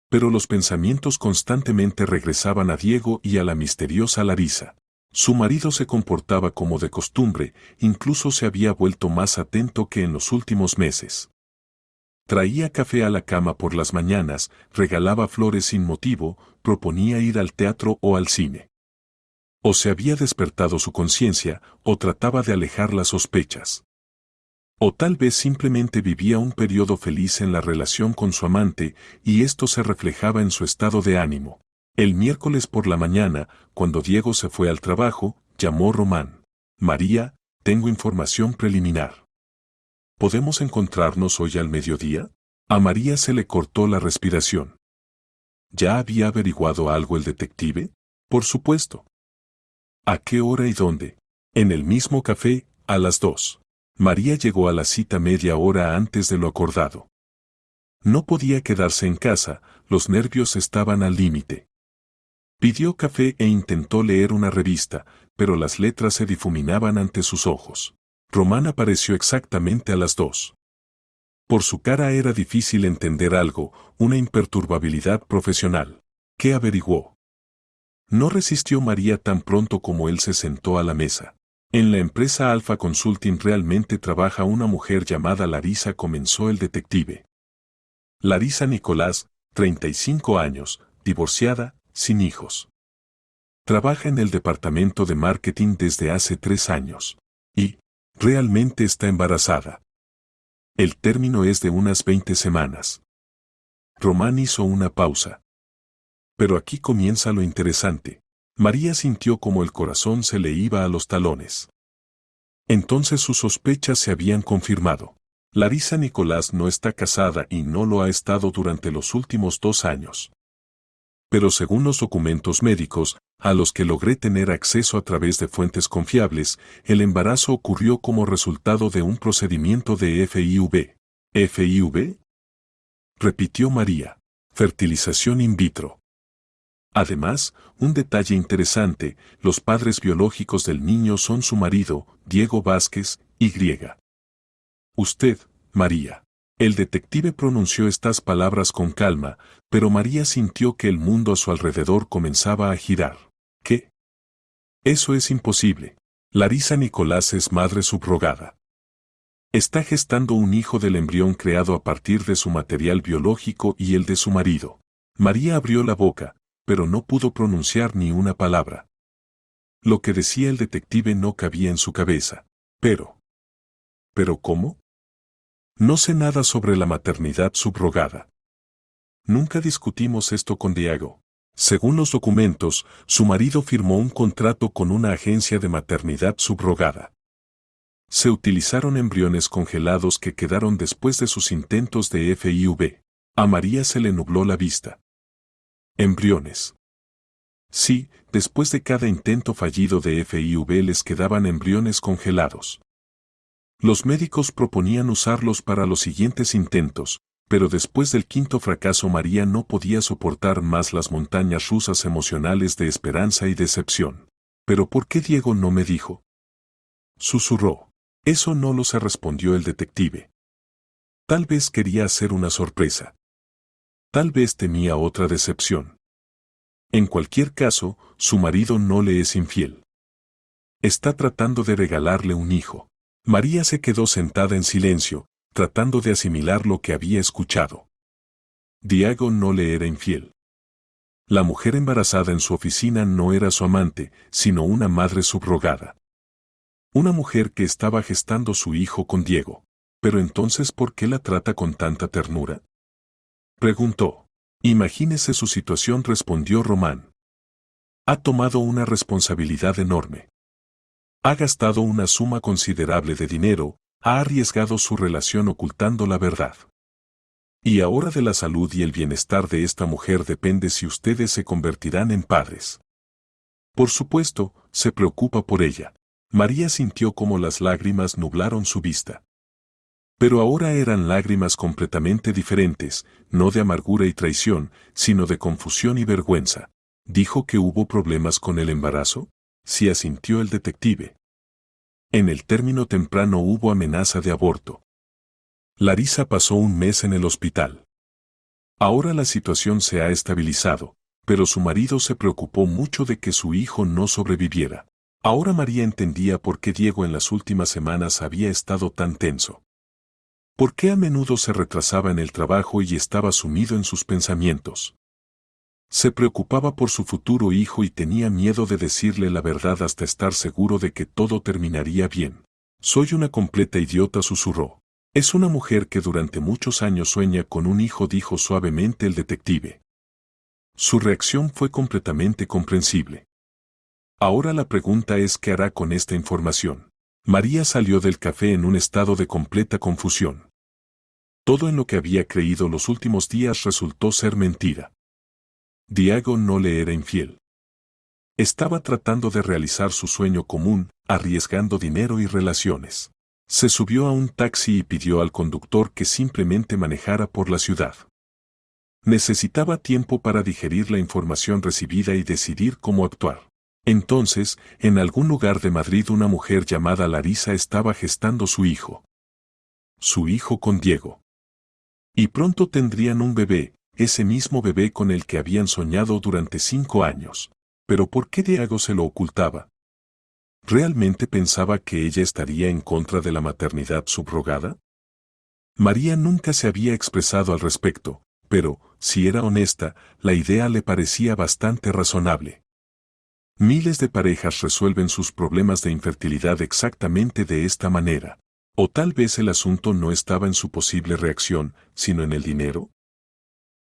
Speaker 1: Pero los pensamientos constantemente regresaban a Diego y a la misteriosa Larisa. Su marido se comportaba como de costumbre, incluso se había vuelto más atento que en los últimos meses. Traía café a la cama por las mañanas, regalaba flores sin motivo, proponía ir al teatro o al cine. O se había despertado su conciencia, o trataba de alejar las sospechas. O tal vez simplemente vivía un periodo feliz en la relación con su amante, y esto se reflejaba en su estado de ánimo. El miércoles por la mañana, cuando Diego se fue al trabajo, llamó Román. María, tengo información preliminar. ¿Podemos encontrarnos hoy al mediodía? A María se le cortó la respiración. ¿Ya había averiguado algo el detective? Por supuesto. ¿A qué hora y dónde? En el mismo café, a las 2. María llegó a la cita media hora antes de lo acordado. No podía quedarse en casa, los nervios estaban al límite. Pidió café e intentó leer una revista, pero las letras se difuminaban ante sus ojos. Román apareció exactamente a las 2. Por su cara era difícil entender algo, una imperturbabilidad profesional. ¿Qué averiguó? No resistió María tan pronto como él se sentó a la mesa. En la empresa Alpha Consulting realmente trabaja una mujer llamada Larisa, comenzó el detective. Larisa Nicolás, 35 años, divorciada, sin hijos. Trabaja en el departamento de marketing desde hace 3 años. Y, realmente está embarazada. El término es de unas 20 semanas. Román hizo una pausa. Pero aquí comienza lo interesante. María sintió como el corazón se le iba a los talones. Entonces sus sospechas se habían confirmado. Larisa Nicolás no está casada y no lo ha estado durante los últimos 2 años. Pero según los documentos médicos, a los que logré tener acceso a través de fuentes confiables, el embarazo ocurrió como resultado de un procedimiento de FIV. ¿FIV? Repitió María. Fertilización in vitro. Además, un detalle interesante, los padres biológicos del niño son su marido, Diego Vázquez, Y. Usted, María. El detective pronunció estas palabras con calma, pero María sintió que el mundo a su alrededor comenzaba a girar. ¿Qué? Eso es imposible. Larisa Nicolás es madre subrogada. Está gestando un hijo del embrión creado a partir de su material biológico y el de su marido. María abrió la boca, pero no pudo pronunciar ni una palabra. Lo que decía el detective no cabía en su cabeza. ¿Pero cómo? No sé nada sobre la maternidad subrogada. Nunca discutimos esto con Diego. Según los documentos, su marido firmó un contrato con una agencia de maternidad subrogada. Se utilizaron embriones congelados que quedaron después de sus intentos de FIV. A María se le nubló la vista. Embriones. Sí, después de cada intento fallido de FIV les quedaban embriones congelados. Los médicos proponían usarlos para los siguientes intentos, pero después del 5º fracaso María no podía soportar más las montañas rusas emocionales de esperanza y decepción. ¿Pero por qué Diego no me dijo? Susurró. Eso no lo sé, respondió el detective. Tal vez quería hacer una sorpresa. Tal vez temía otra decepción. En cualquier caso, su marido no le es infiel. Está tratando de regalarle un hijo. María se quedó sentada en silencio, tratando de asimilar lo que había escuchado. Diego no le era infiel. La mujer embarazada en su oficina no era su amante, sino una madre subrogada. Una mujer que estaba gestando su hijo con Diego. Pero entonces, ¿por qué la trata con tanta ternura?, preguntó. Imagínese su situación, respondió Román. Ha tomado una responsabilidad enorme. Ha gastado una suma considerable de dinero, ha arriesgado su relación ocultando la verdad. Y ahora de la salud y el bienestar de esta mujer depende si ustedes se convertirán en padres. Por supuesto, se preocupa por ella. María sintió como las lágrimas nublaron su vista. Pero ahora eran lágrimas completamente diferentes, no de amargura y traición, sino de confusión y vergüenza. ¿Dijo que hubo problemas con el embarazo? Sí, asintió el detective. En el término temprano hubo amenaza de aborto. Larisa pasó un mes en el hospital. Ahora la situación se ha estabilizado, pero su marido se preocupó mucho de que su hijo no sobreviviera. Ahora María entendía por qué Diego en las últimas semanas había estado tan tenso. ¿Por qué a menudo se retrasaba en el trabajo y estaba sumido en sus pensamientos? Se preocupaba por su futuro hijo y tenía miedo de decirle la verdad hasta estar seguro de que todo terminaría bien. Soy una completa idiota, susurró. Es una mujer que durante muchos años sueña con un hijo, dijo suavemente el detective. Su reacción fue completamente comprensible. Ahora la pregunta es ¿qué hará con esta información? María salió del café en un estado de completa confusión. Todo en lo que había creído los últimos días resultó ser mentira. Diego no le era infiel. Estaba tratando de realizar su sueño común, arriesgando dinero y relaciones. Se subió a un taxi y pidió al conductor que simplemente manejara por la ciudad. Necesitaba tiempo para digerir la información recibida y decidir cómo actuar. Entonces, en algún lugar de Madrid una mujer llamada Larisa estaba gestando su hijo. Su hijo con Diego. Y pronto tendrían un bebé, ese mismo bebé con el que habían soñado durante 5 años. ¿Pero por qué Diego se lo ocultaba? ¿Realmente pensaba que ella estaría en contra de la maternidad subrogada? María nunca se había expresado al respecto, pero, si era honesta, la idea le parecía bastante razonable. Miles de parejas resuelven sus problemas de infertilidad exactamente de esta manera. ¿O tal vez el asunto no estaba en su posible reacción, sino en el dinero?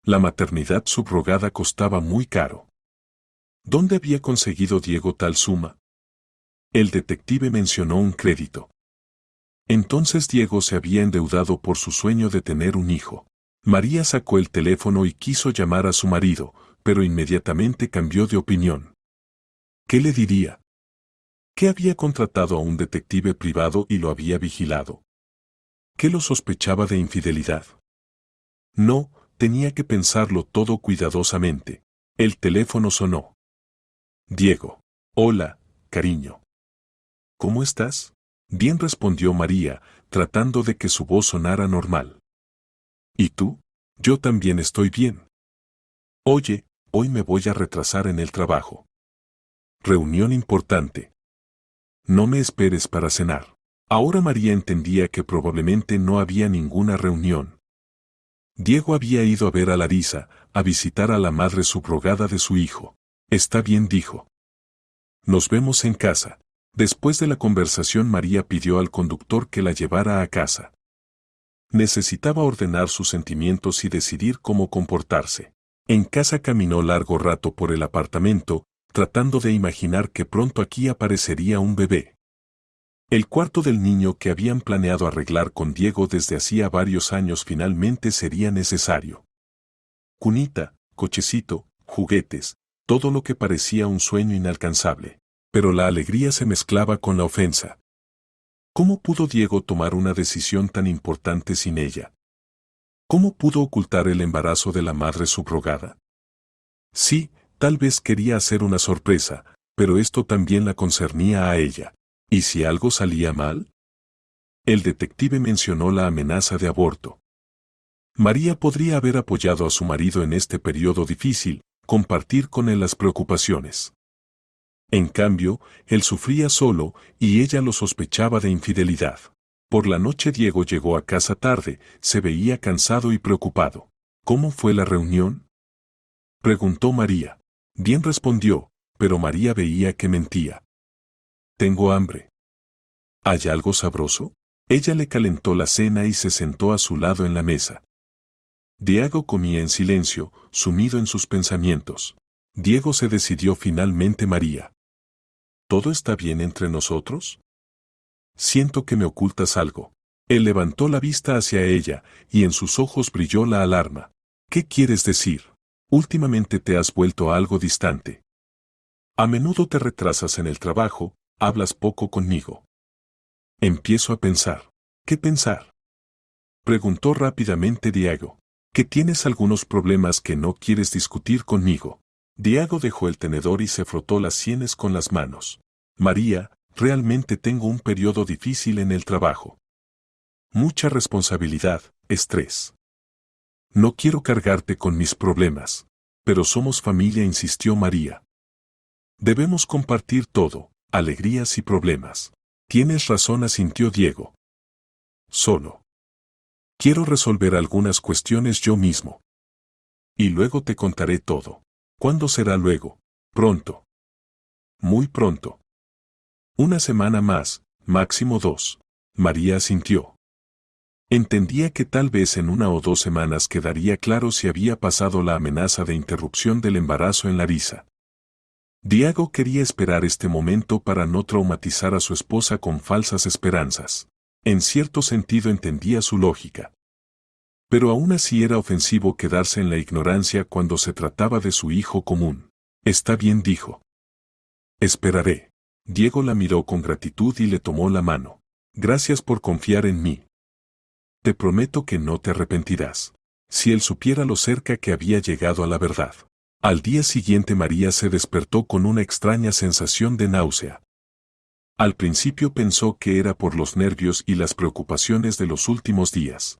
Speaker 1: La maternidad subrogada costaba muy caro. ¿Dónde había conseguido Diego tal suma? El detective mencionó un crédito. Entonces Diego se había endeudado por su sueño de tener un hijo. María sacó el teléfono y quiso llamar a su marido, pero inmediatamente cambió de opinión. ¿Qué le diría? ¿Que había contratado a un detective privado y lo había vigilado? ¿Que lo sospechaba de infidelidad? No, tenía que pensarlo todo cuidadosamente. El teléfono sonó. Diego. Hola, cariño. ¿Cómo estás? Bien, respondió María, tratando de que su voz sonara normal. ¿Y tú? Yo también estoy bien. Oye, hoy me voy a retrasar en el trabajo. Reunión importante. No me esperes para cenar. Ahora María entendía que probablemente no había ninguna reunión. Diego había ido a ver a Larisa, a visitar a la madre subrogada de su hijo. Está bien, dijo. Nos vemos en casa. Después de la conversación, María pidió al conductor que la llevara a casa. Necesitaba ordenar sus sentimientos y decidir cómo comportarse. En casa caminó largo rato por el apartamento, tratando de imaginar que pronto aquí aparecería un bebé. El cuarto del niño que habían planeado arreglar con Diego desde hacía varios años finalmente sería necesario. Cunita, cochecito, juguetes, todo lo que parecía un sueño inalcanzable. Pero la alegría se mezclaba con la ofensa. ¿Cómo pudo Diego tomar una decisión tan importante sin ella? ¿Cómo pudo ocultar el embarazo de la madre subrogada? Sí, tal vez quería hacer una sorpresa, pero esto también la concernía a ella. ¿Y si algo salía mal? El detective mencionó la amenaza de aborto. María podría haber apoyado a su marido en este periodo difícil, compartir con él las preocupaciones. En cambio, él sufría solo y ella lo sospechaba de infidelidad. Por la noche Diego llegó a casa tarde, se veía cansado y preocupado. ¿Cómo fue la reunión?, preguntó María. Bien, respondió, pero María veía que mentía. Tengo hambre. ¿Hay algo sabroso? Ella le calentó la cena y se sentó a su lado en la mesa. Diego comía en silencio, sumido en sus pensamientos. Diego se decidió finalmente. María, ¿todo está bien entre nosotros? Siento que me ocultas algo. Él levantó la vista hacia ella, y en sus ojos brilló la alarma. ¿Qué quieres decir? Últimamente te has vuelto algo distante. A menudo te retrasas en el trabajo, hablas poco conmigo. Empiezo a pensar. ¿Qué pensar?, preguntó rápidamente Diego. Que tienes algunos problemas que no quieres discutir conmigo. Diego dejó el tenedor y se frotó las sienes con las manos. María, realmente tengo un periodo difícil en el trabajo. Mucha responsabilidad, estrés. No quiero cargarte con mis problemas. Pero somos familia, insistió María. Debemos compartir todo, alegrías y problemas. Tienes razón, asintió Diego. Solo quiero resolver algunas cuestiones yo mismo. Y luego te contaré todo. ¿Cuándo será luego? Pronto. Muy pronto. Una semana más, máximo 2. María asintió. Entendía que tal vez en 1 o 2 semanas quedaría claro si había pasado la amenaza de interrupción del embarazo en Larisa. Diego quería esperar este momento para no traumatizar a su esposa con falsas esperanzas. En cierto sentido entendía su lógica. Pero aún así era ofensivo quedarse en la ignorancia cuando se trataba de su hijo común. Está bien, dijo. Esperaré. Diego la miró con gratitud y le tomó la mano. Gracias por confiar en mí. Te prometo que no te arrepentirás. Si él supiera lo cerca que había llegado a la verdad. Al día siguiente María se despertó con una extraña sensación de náusea. Al principio pensó que era por los nervios y las preocupaciones de los últimos días.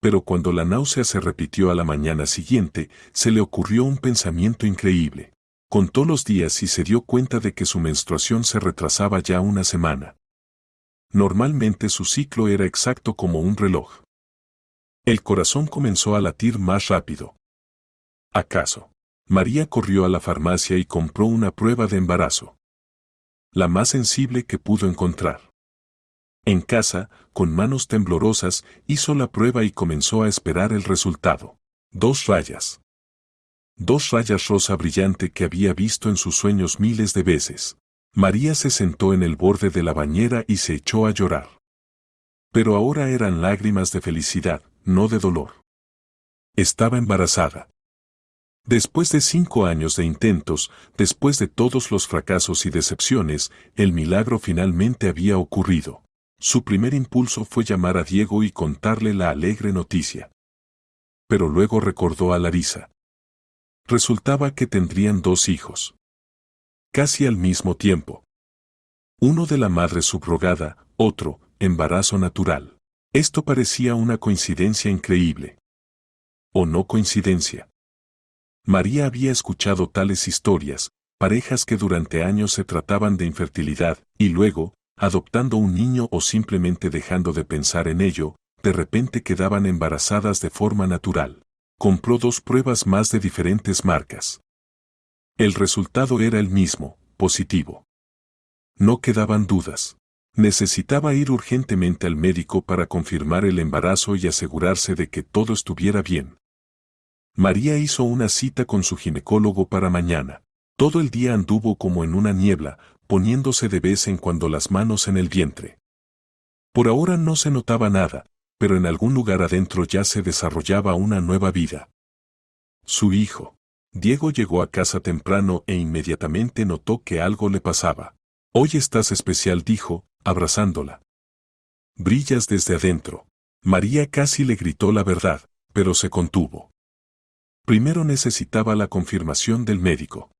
Speaker 1: Pero cuando la náusea se repitió a la mañana siguiente, se le ocurrió un pensamiento increíble. Contó los días y se dio cuenta de que su menstruación se retrasaba ya 1 semana. Normalmente su ciclo era exacto como un reloj. El corazón comenzó a latir más rápido. ¿Acaso? María corrió a la farmacia y compró una prueba de embarazo. La más sensible que pudo encontrar. En casa, con manos temblorosas, hizo la prueba y comenzó a esperar el resultado. 2 rayas. 2 rayas rosa brillante que había visto en sus sueños miles de veces. María se sentó en el borde de la bañera y se echó a llorar. Pero ahora eran lágrimas de felicidad, no de dolor. Estaba embarazada. Después de 5 años de intentos, después de todos los fracasos y decepciones, el milagro finalmente había ocurrido. Su primer impulso fue llamar a Diego y contarle la alegre noticia. Pero luego recordó a Larisa. Resultaba que tendrían 2 hijos. Casi al mismo tiempo. Uno de la madre subrogada, otro, embarazo natural. Esto parecía una coincidencia increíble. ¿O no coincidencia? María había escuchado tales historias, parejas que durante años se trataban de infertilidad, y luego, adoptando un niño o simplemente dejando de pensar en ello, de repente quedaban embarazadas de forma natural. Compró 2 pruebas más de diferentes marcas. El resultado era el mismo, positivo. No quedaban dudas. Necesitaba ir urgentemente al médico para confirmar el embarazo y asegurarse de que todo estuviera bien. María hizo una cita con su ginecólogo para mañana. Todo el día anduvo como en una niebla, poniéndose de vez en cuando las manos en el vientre. Por ahora no se notaba nada, pero en algún lugar adentro ya se desarrollaba una nueva vida. Su hijo. Diego llegó a casa temprano e inmediatamente notó que algo le pasaba. Hoy estás especial, dijo, abrazándola. Brillas desde adentro. María casi le gritó la verdad, pero se contuvo. Primero necesitaba la confirmación del médico.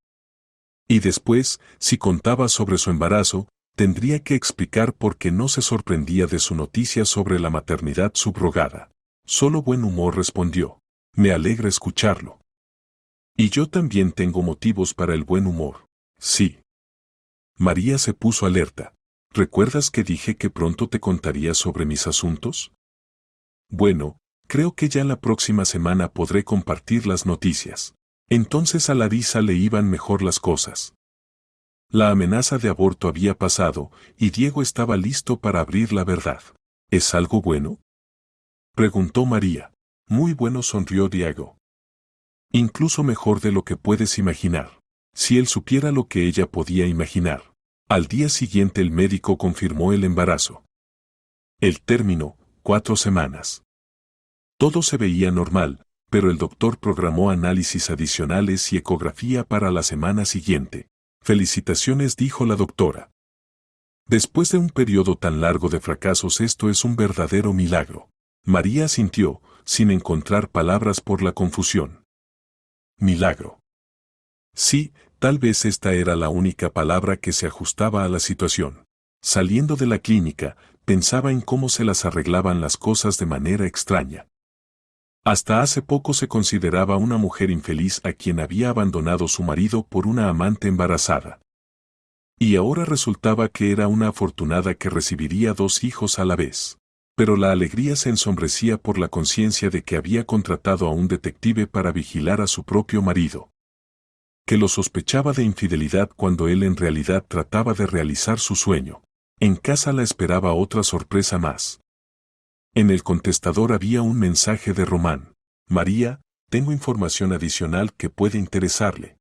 Speaker 1: Y después, si contaba sobre su embarazo, tendría que explicar por qué no se sorprendía de su noticia sobre la maternidad subrogada. Solo buen humor, respondió. Me alegra escucharlo. Y yo también tengo motivos para el buen humor. Sí. María se puso alerta. ¿Recuerdas que dije que pronto te contaría sobre mis asuntos? Bueno, creo que ya la próxima semana podré compartir las noticias. Entonces a Larisa le iban mejor las cosas. La amenaza de aborto había pasado y Diego estaba listo para abrir la verdad. ¿Es algo bueno?, preguntó María. Muy bueno, sonrió Diego. Incluso mejor de lo que puedes imaginar. Si él supiera lo que ella podía imaginar. Al día siguiente el médico confirmó el embarazo. El término, 4 semanas. Todo se veía normal, pero el doctor programó análisis adicionales y ecografía para la semana siguiente. Felicitaciones, dijo la doctora. Después de un periodo tan largo de fracasos, esto es un verdadero milagro. María asintió, sin encontrar palabras por la confusión. Milagro. Sí, tal vez esta era la única palabra que se ajustaba a la situación. Saliendo de la clínica, pensaba en cómo se las arreglaban las cosas de manera extraña. Hasta hace poco se consideraba una mujer infeliz a quien había abandonado su marido por una amante embarazada. Y ahora resultaba que era una afortunada que recibiría 2 hijos a la vez. Pero la alegría se ensombrecía por la conciencia de que había contratado a un detective para vigilar a su propio marido, que lo sospechaba de infidelidad cuando él en realidad trataba de realizar su sueño. En casa la esperaba otra sorpresa más. En el contestador había un mensaje de Román. María, tengo información adicional que puede interesarle.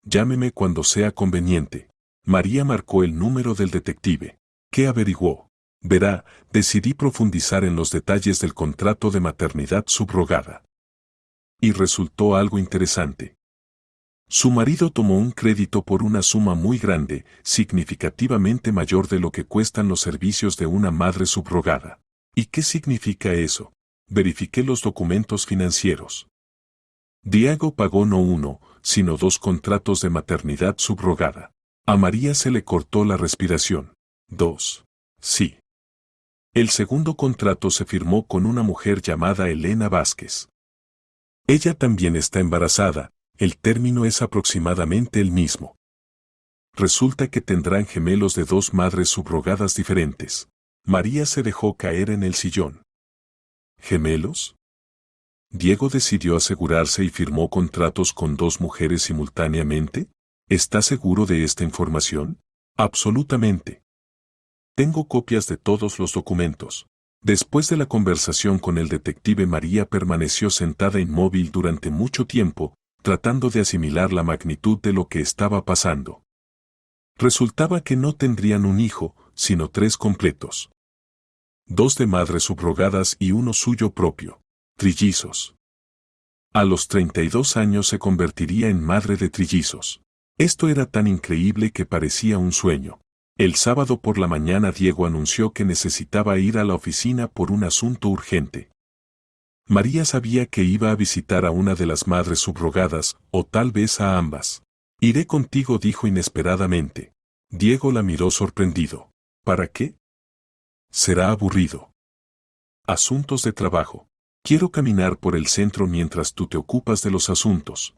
Speaker 1: Llámeme cuando sea conveniente. María marcó el número del detective. ¿Qué averiguó? Verá, decidí profundizar en los detalles del contrato de maternidad subrogada. Y resultó algo interesante. Su marido tomó un crédito por una suma muy grande, significativamente mayor de lo que cuestan los servicios de una madre subrogada. ¿Y qué significa eso? Verifiqué los documentos financieros. Diego pagó no 1, sino 2 contratos de maternidad subrogada. A María se le cortó la respiración. 2. Sí. El segundo contrato se firmó con una mujer llamada Elena Vázquez. Ella también está embarazada, el término es aproximadamente el mismo. Resulta que tendrán gemelos de 2 madres subrogadas diferentes. María se dejó caer en el sillón. ¿Gemelos? Diego decidió asegurarse y firmó contratos con 2 mujeres simultáneamente. ¿Está seguro de esta información? Absolutamente. Tengo copias de todos los documentos. Después de la conversación con el detective, María permaneció sentada inmóvil durante mucho tiempo, tratando de asimilar la magnitud de lo que estaba pasando. Resultaba que no tendrían un hijo, sino 3 completos. 2 de madres subrogadas y uno suyo propio. Trillizos. A los 32 años se convertiría en madre de trillizos. Esto era tan increíble que parecía un sueño. El sábado por la mañana Diego anunció que necesitaba ir a la oficina por un asunto urgente. María sabía que iba a visitar a una de las madres subrogadas, o tal vez a ambas. Iré contigo, dijo inesperadamente. Diego la miró sorprendido. ¿Para qué? Será aburrido. Asuntos de trabajo. Quiero caminar por el centro mientras tú te ocupas de los asuntos.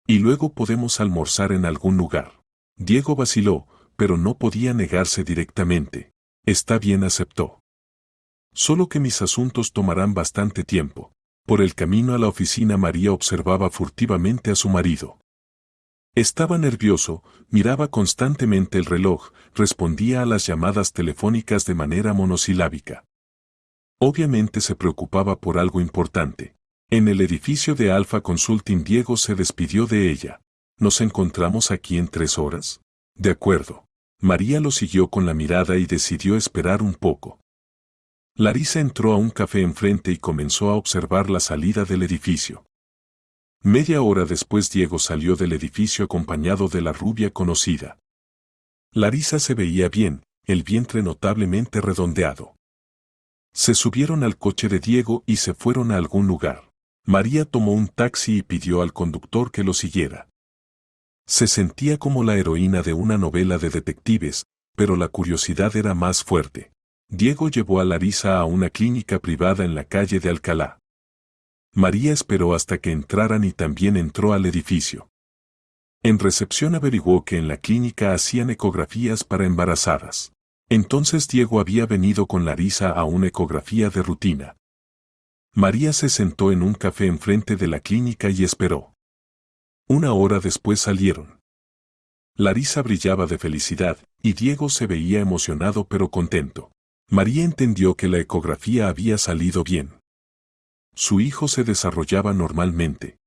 Speaker 1: Y luego podemos almorzar en algún lugar. Diego vaciló, pero no podía negarse directamente. Está bien, aceptó. Solo que mis asuntos tomarán bastante tiempo. Por el camino a la oficina María observaba furtivamente a su marido. Estaba nervioso, miraba constantemente el reloj, respondía a las llamadas telefónicas de manera monosilábica. Obviamente se preocupaba por algo importante. En el edificio de Alpha Consulting Diego se despidió de ella. ¿Nos encontramos aquí en 3 horas? De acuerdo. María lo siguió con la mirada y decidió esperar un poco. Larisa entró a un café enfrente y comenzó a observar la salida del edificio. Media hora después Diego salió del edificio acompañado de la rubia conocida. Larisa se veía bien, el vientre notablemente redondeado. Se subieron al coche de Diego y se fueron a algún lugar. María tomó un taxi y pidió al conductor que lo siguiera. Se sentía como la heroína de una novela de detectives, pero la curiosidad era más fuerte. Diego llevó a Larisa a una clínica privada en la calle de Alcalá. María esperó hasta que entraran y también entró al edificio. En recepción averiguó que en la clínica hacían ecografías para embarazadas. Entonces Diego había venido con Larisa a una ecografía de rutina. María se sentó en un café enfrente de la clínica y esperó. 1 hora después salieron. Larisa brillaba de felicidad, y Diego se veía emocionado pero contento. María entendió que la ecografía había salido bien. Su hijo se desarrollaba normalmente.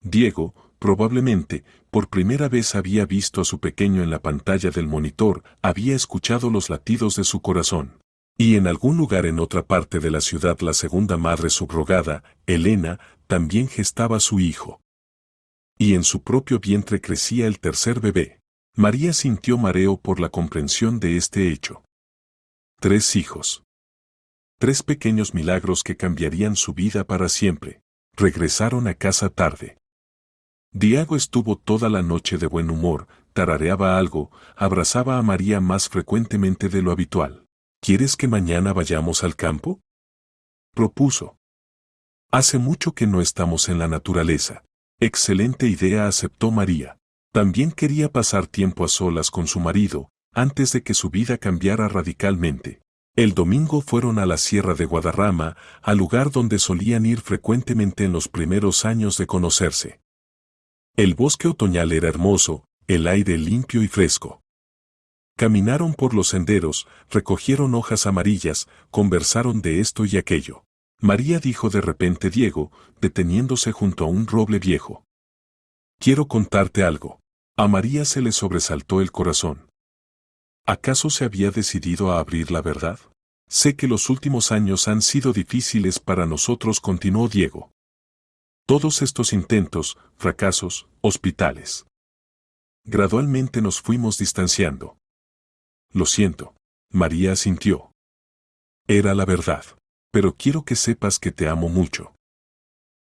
Speaker 1: Diego, probablemente, por primera vez había visto a su pequeño en la pantalla del monitor, había escuchado los latidos de su corazón. Y en algún lugar en otra parte de la ciudad la segunda madre subrogada, Elena, también gestaba a su hijo. Y en su propio vientre crecía el tercer bebé. María sintió mareo por la comprensión de este hecho. 3 hijos. 3 pequeños milagros que cambiarían su vida para siempre. Regresaron a casa tarde. Diego estuvo toda la noche de buen humor, tarareaba algo, abrazaba a María más frecuentemente de lo habitual. ¿Quieres que mañana vayamos al campo?, propuso. Hace mucho que no estamos en la naturaleza. Excelente idea, aceptó María. También quería pasar tiempo a solas con su marido, antes de que su vida cambiara radicalmente. El domingo fueron a la Sierra de Guadarrama, al lugar donde solían ir frecuentemente en los primeros años de conocerse. El bosque otoñal era hermoso, el aire limpio y fresco. Caminaron por los senderos, recogieron hojas amarillas, conversaron de esto y aquello. María dijo de repente Diego, deteniéndose junto a un roble viejo. Quiero contarte algo. A María se le sobresaltó el corazón. ¿Acaso se había decidido a abrir la verdad? Sé que los últimos años han sido difíciles para nosotros, continuó Diego. Todos estos intentos, fracasos, hospitales. Gradualmente nos fuimos distanciando. Lo siento. María asintió. Era la verdad. Pero quiero que sepas que te amo mucho.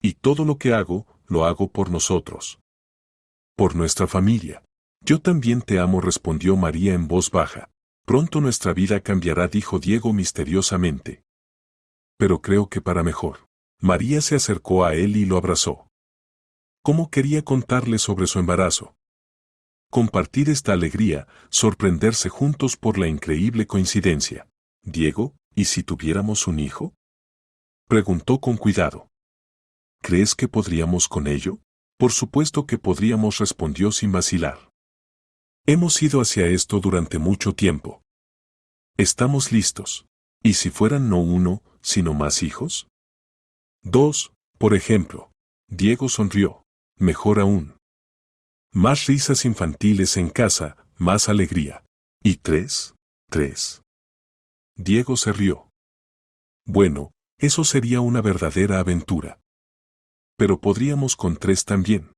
Speaker 1: Y todo lo que hago, lo hago por nosotros. Por nuestra familia. Yo también te amo, respondió María en voz baja. Pronto nuestra vida cambiará, dijo Diego misteriosamente. Pero creo que para mejor. María se acercó a él y lo abrazó. ¿Cómo quería contarle sobre su embarazo? Compartir esta alegría, sorprenderse juntos por la increíble coincidencia. Diego, ¿y si tuviéramos un hijo?, preguntó con cuidado. ¿Crees que podríamos con ello? Por supuesto que podríamos, respondió sin vacilar. Hemos ido hacia esto durante mucho tiempo. Estamos listos. ¿Y si fueran no uno, sino más hijos? 2, por ejemplo. Diego sonrió. Mejor aún. Más risas infantiles en casa, más alegría. ¿Y 3? 3. Diego se rió. Bueno, eso sería una verdadera aventura. Pero podríamos con 3 también.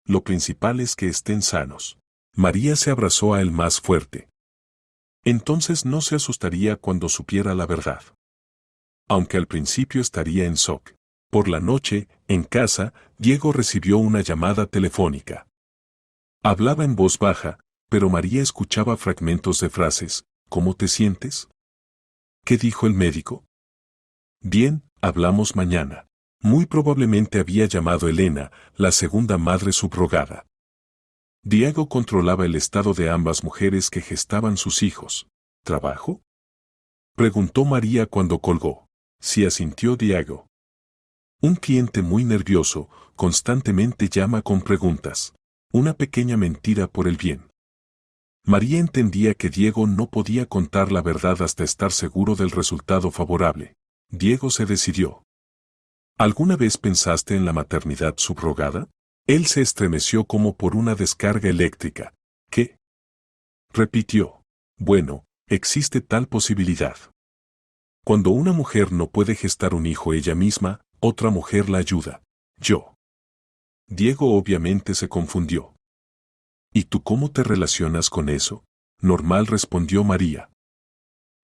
Speaker 1: Lo principal es que estén sanos. María se abrazó a él más fuerte. Entonces no se asustaría cuando supiera la verdad. Aunque al principio estaría en shock. Por la noche, en casa, Diego recibió una llamada telefónica. Hablaba en voz baja, pero María escuchaba fragmentos de frases. ¿Cómo te sientes? ¿Qué dijo el médico? Bien, hablamos mañana. Muy probablemente había llamado Elena, la segunda madre subrogada. Diego controlaba el estado de ambas mujeres que gestaban sus hijos. ¿Trabajo?, preguntó María cuando colgó. Sí, asintió Diego. Un cliente muy nervioso, constantemente llama con preguntas. Una pequeña mentira por el bien. María entendía que Diego no podía contar la verdad hasta estar seguro del resultado favorable. Diego se decidió. ¿Alguna vez pensaste en la maternidad subrogada? Él se estremeció como por una descarga eléctrica. ¿Qué?, repitió. Bueno, existe tal posibilidad. Cuando una mujer no puede gestar un hijo ella misma, otra mujer la ayuda. Yo. Diego obviamente se confundió. ¿Y tú cómo te relacionas con eso? Normal, respondió María.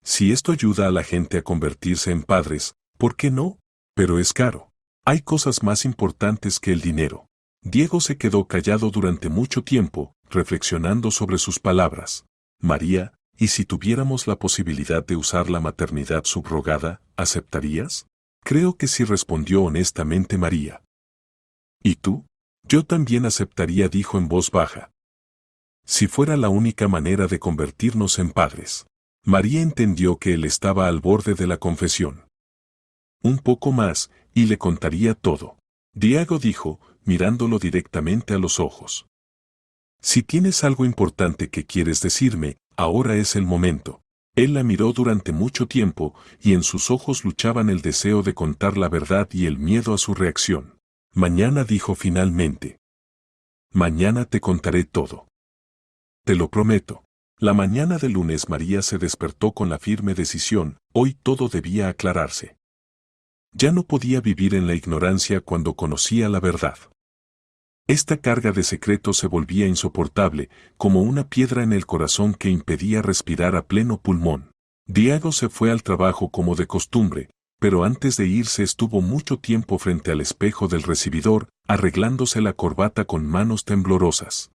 Speaker 1: Si esto ayuda a la gente a convertirse en padres, ¿por qué no? Pero es caro. Hay cosas más importantes que el dinero. Diego se quedó callado durante mucho tiempo, reflexionando sobre sus palabras. María, ¿y si tuviéramos la posibilidad de usar la maternidad subrogada, aceptarías? Creo que sí, respondió honestamente María. ¿Y tú? Yo también aceptaría, dijo en voz baja. Si fuera la única manera de convertirnos en padres. María entendió que él estaba al borde de la confesión. Un poco más, y le contaría todo. Diego dijo, mirándolo directamente a los ojos. Si tienes algo importante que quieres decirme, ahora es el momento. Él la miró durante mucho tiempo, y en sus ojos luchaban el deseo de contar la verdad y el miedo a su reacción. Mañana, dijo finalmente. Mañana te contaré todo. Te lo prometo. La mañana del lunes María se despertó con la firme decisión, hoy todo debía aclararse. Ya no podía vivir en la ignorancia cuando conocía la verdad. Esta carga de secretos se volvía insoportable, como una piedra en el corazón que impedía respirar a pleno pulmón. Diego se fue al trabajo como de costumbre, pero antes de irse estuvo mucho tiempo frente al espejo del recibidor, arreglándose la corbata con manos temblorosas.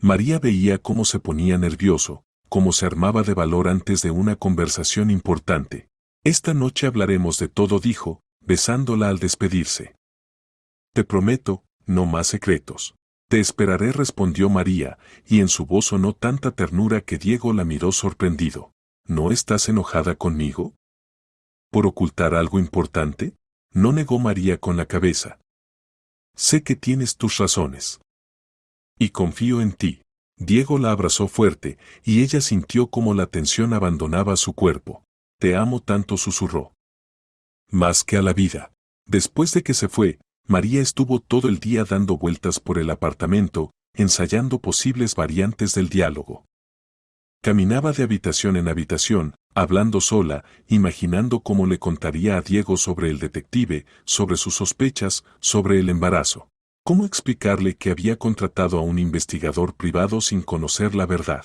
Speaker 1: María veía cómo se ponía nervioso, cómo se armaba de valor antes de una conversación importante. Esta noche hablaremos de todo, dijo, besándola al despedirse. Te prometo, no más secretos. Te esperaré, respondió María, y en su voz sonó tanta ternura que Diego la miró sorprendido. ¿No estás enojada conmigo? ¿Por ocultar algo importante? No, negó María con la cabeza. Sé que tienes tus razones. Y confío en ti. Diego la abrazó fuerte, y ella sintió como la tensión abandonaba su cuerpo. Te amo tanto, susurró. Más que a la vida. Después de que se fue, María estuvo todo el día dando vueltas por el apartamento, ensayando posibles variantes del diálogo. Caminaba de habitación en habitación, hablando sola, imaginando cómo le contaría a Diego sobre el detective, sobre sus sospechas, sobre el embarazo. ¿Cómo explicarle que había contratado a un investigador privado sin conocer la verdad?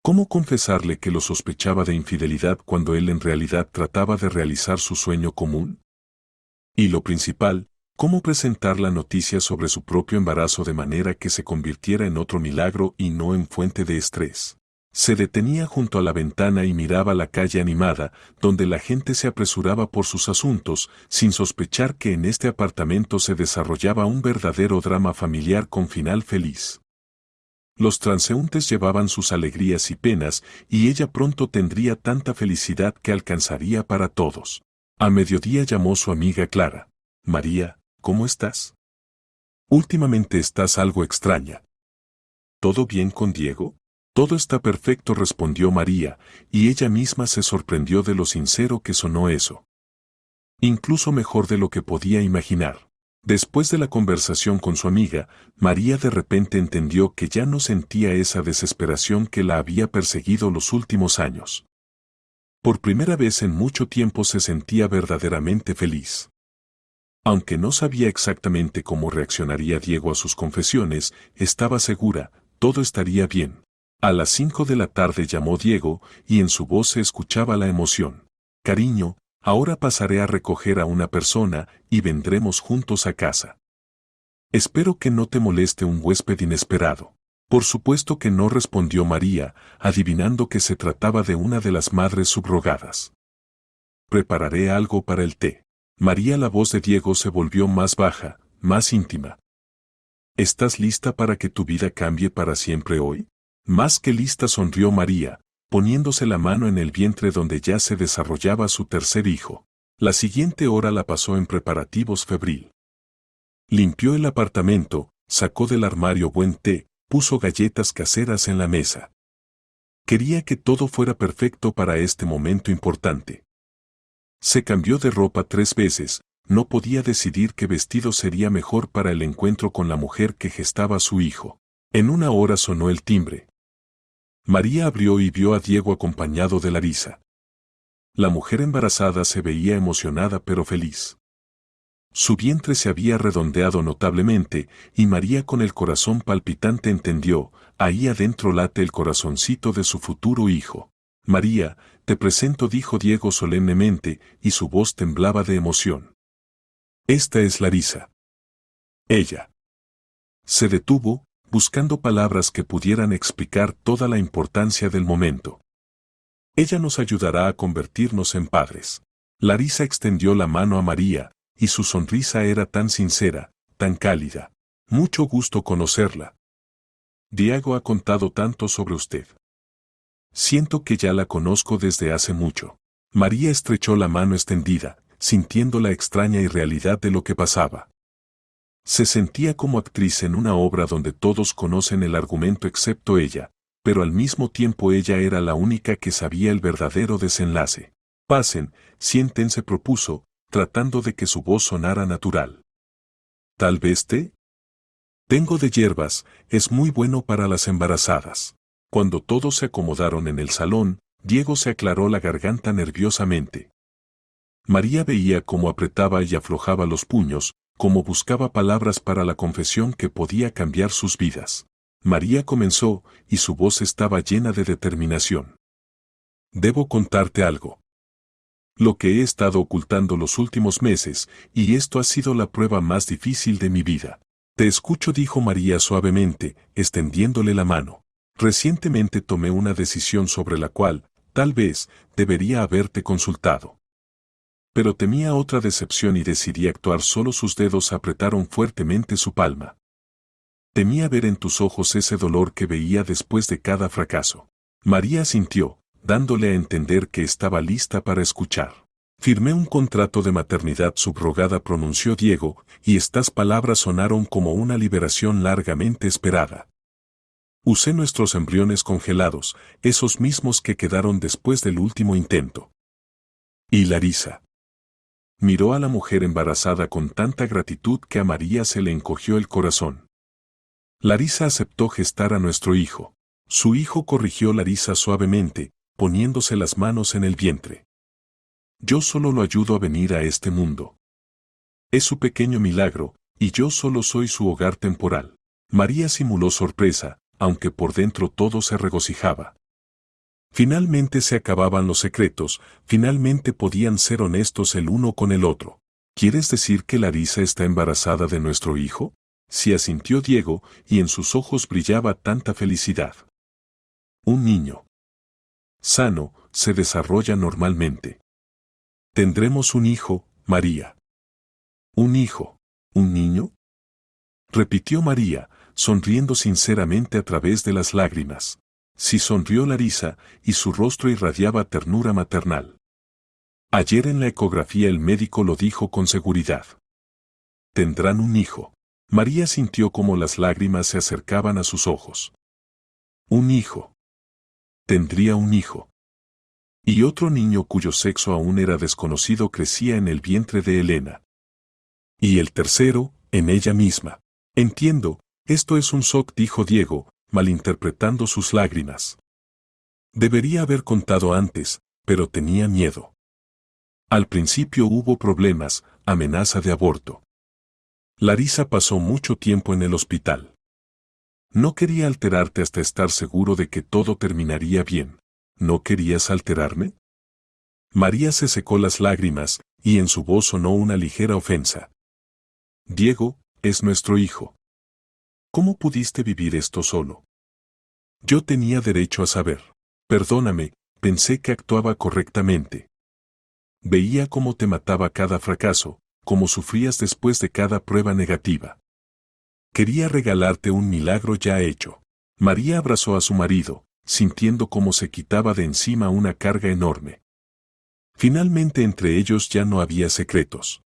Speaker 1: ¿Cómo confesarle que lo sospechaba de infidelidad cuando él en realidad trataba de realizar su sueño común? Y lo principal, ¿cómo presentar la noticia sobre su propio embarazo de manera que se convirtiera en otro milagro y no en fuente de estrés? Se detenía junto a la ventana y miraba la calle animada, donde la gente se apresuraba por sus asuntos, sin sospechar que en este apartamento se desarrollaba un verdadero drama familiar con final feliz. Los transeúntes llevaban sus alegrías y penas, y ella pronto tendría tanta felicidad que alcanzaría para todos. A mediodía llamó su amiga Clara. María, ¿cómo estás? Últimamente estás algo extraña. ¿Todo bien con Diego? Todo está perfecto, respondió María, y ella misma se sorprendió de lo sincero que sonó eso. Incluso mejor de lo que podía imaginar. Después de la conversación con su amiga, María de repente entendió que ya no sentía esa desesperación que la había perseguido los últimos años. Por primera vez en mucho tiempo se sentía verdaderamente feliz. Aunque no sabía exactamente cómo reaccionaría Diego a sus confesiones, estaba segura, todo estaría bien. A las 5 de la tarde llamó Diego, y en su voz se escuchaba la emoción. Cariño, ahora pasaré a recoger a una persona, y vendremos juntos a casa. Espero que no te moleste un huésped inesperado. Por supuesto que no, respondió María, adivinando que se trataba de una de las madres subrogadas. Prepararé algo para el té. María, la voz de Diego se volvió más baja, más íntima. ¿Estás lista para que tu vida cambie para siempre hoy? Más que lista, sonrió María, poniéndose la mano en el vientre donde ya se desarrollaba su tercer hijo. La siguiente hora la pasó en preparativos febril. Limpió el apartamento, sacó del armario buen té, puso galletas caseras en la mesa. Quería que todo fuera perfecto para este momento importante. Se cambió de ropa 3 veces, no podía decidir qué vestido sería mejor para el encuentro con la mujer que gestaba su hijo. En una hora sonó el timbre. María abrió y vio a Diego acompañado de Larisa. La mujer embarazada se veía emocionada pero feliz. Su vientre se había redondeado notablemente, y María, con el corazón palpitante, entendió, ahí adentro late el corazoncito de su futuro hijo. María, te presento, dijo Diego solemnemente, y su voz temblaba de emoción. Esta es Larisa. Ella. Se detuvo, buscando palabras que pudieran explicar toda la importancia del momento. Ella nos ayudará a convertirnos en padres. Larisa extendió la mano a María, y su sonrisa era tan sincera, tan cálida. Mucho gusto conocerla. Diego ha contado tanto sobre usted. Siento que ya la conozco desde hace mucho. María estrechó la mano extendida, sintiendo la extraña irrealidad de lo que pasaba. Se sentía como actriz en una obra donde todos conocen el argumento excepto ella, pero al mismo tiempo ella era la única que sabía el verdadero desenlace. Pasen, siéntense, propuso, tratando de que su voz sonara natural. Tal vez té. Tengo de hierbas, es muy bueno para las embarazadas. Cuando todos se acomodaron en el salón, Diego se aclaró la garganta nerviosamente. María veía cómo apretaba y aflojaba los puños, cómo buscaba palabras para la confesión que podía cambiar sus vidas. María comenzó, y su voz estaba llena de determinación. Debo contarte algo. Lo que he estado ocultando los últimos meses, y esto ha sido la prueba más difícil de mi vida. Te escucho, dijo María suavemente, extendiéndole la mano. Recientemente tomé una decisión sobre la cual, tal vez, debería haberte consultado. Pero temía otra decepción y decidí actuar. Solo sus dedos apretaron fuertemente su palma. Temía ver en tus ojos ese dolor que veía después de cada fracaso. María asintió, dándole a entender que estaba lista para escuchar. Firmé un contrato de maternidad subrogada, pronunció Diego, y estas palabras sonaron como una liberación largamente esperada. Usé nuestros embriones congelados, esos mismos que quedaron después del último intento. ¿Y Larisa? Miró a la mujer embarazada con tanta gratitud que a María se le encogió el corazón. Larisa aceptó gestar a nuestro hijo. Su hijo, corrigió Larisa suavemente, poniéndose las manos en el vientre. Yo solo lo ayudo a venir a este mundo. Es su pequeño milagro, y yo solo soy su hogar temporal. María simuló sorpresa, aunque por dentro todo se regocijaba. Finalmente se acababan los secretos, finalmente podían ser honestos el uno con el otro. ¿Quieres decir que Larisa está embarazada de nuestro hijo? Sí, asintió Diego, y en sus ojos brillaba tanta felicidad. Un niño sano se desarrolla normalmente. Tendremos un hijo, María. ¿Un hijo? ¿Un niño? Repitió María, sonriendo sinceramente a través de las lágrimas. Sí, sonrió Larisa, y su rostro irradiaba ternura maternal. Ayer en la ecografía el médico lo dijo con seguridad. Tendrán un hijo. María sintió como las lágrimas se acercaban a sus ojos. Un hijo. Tendría un hijo. Y otro niño cuyo sexo aún era desconocido crecía en el vientre de Elena. Y el tercero, en ella misma. Entiendo, esto es un shock, dijo Diego, malinterpretando sus lágrimas. Debería haber contado antes, pero tenía miedo. Al principio hubo problemas, amenaza de aborto. Larisa pasó mucho tiempo en el hospital. No quería alterarte hasta estar seguro de que todo terminaría bien. ¿No querías alterarme? María se secó las lágrimas, y en su voz sonó una ligera ofensa. Diego, es nuestro hijo. ¿Cómo pudiste vivir esto solo? Yo tenía derecho a saber. Perdóname, pensé que actuaba correctamente. Veía cómo te mataba cada fracaso, cómo sufrías después de cada prueba negativa. Quería regalarte un milagro ya hecho. María abrazó a su marido, sintiendo cómo se quitaba de encima una carga enorme. Finalmente entre ellos ya no había secretos.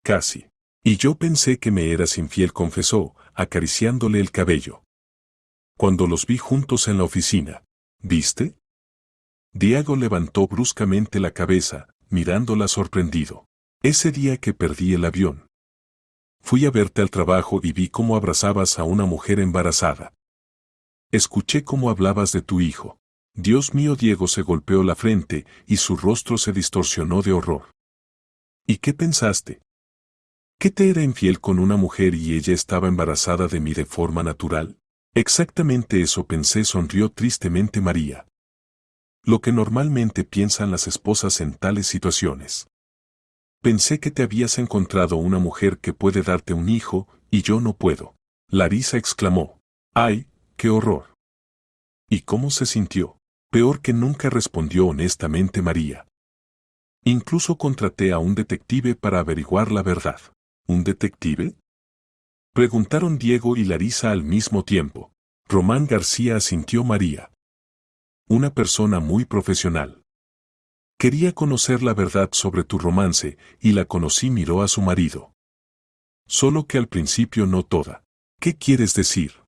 Speaker 1: Casi. Y yo pensé que me eras infiel, confesó, acariciándole el cabello. Cuando los vi juntos en la oficina. ¿Viste? Diego levantó bruscamente la cabeza, mirándola sorprendido. Ese día que perdí el avión. Fui a verte al trabajo y vi cómo abrazabas a una mujer embarazada. Escuché cómo hablabas de tu hijo. Dios mío, Diego se golpeó la frente y su rostro se distorsionó de horror. ¿Y qué pensaste? ¿Que te era infiel con una mujer y ella estaba embarazada de mí de forma natural? Exactamente eso pensé, sonrió tristemente María. Lo que normalmente piensan las esposas en tales situaciones. Pensé que te habías encontrado una mujer que puede darte un hijo, y yo no puedo. Larisa exclamó. ¡Ay, qué horror! ¿Y cómo se sintió? Peor que nunca, respondió honestamente María. Incluso contraté a un detective para averiguar la verdad. ¿Un detective? Preguntaron Diego y Larisa al mismo tiempo. Román García asintió María. Una persona muy profesional. Quería conocer la verdad sobre tu romance, y la conocí, miró a su marido. Solo que al principio no toda. ¿Qué quieres decir?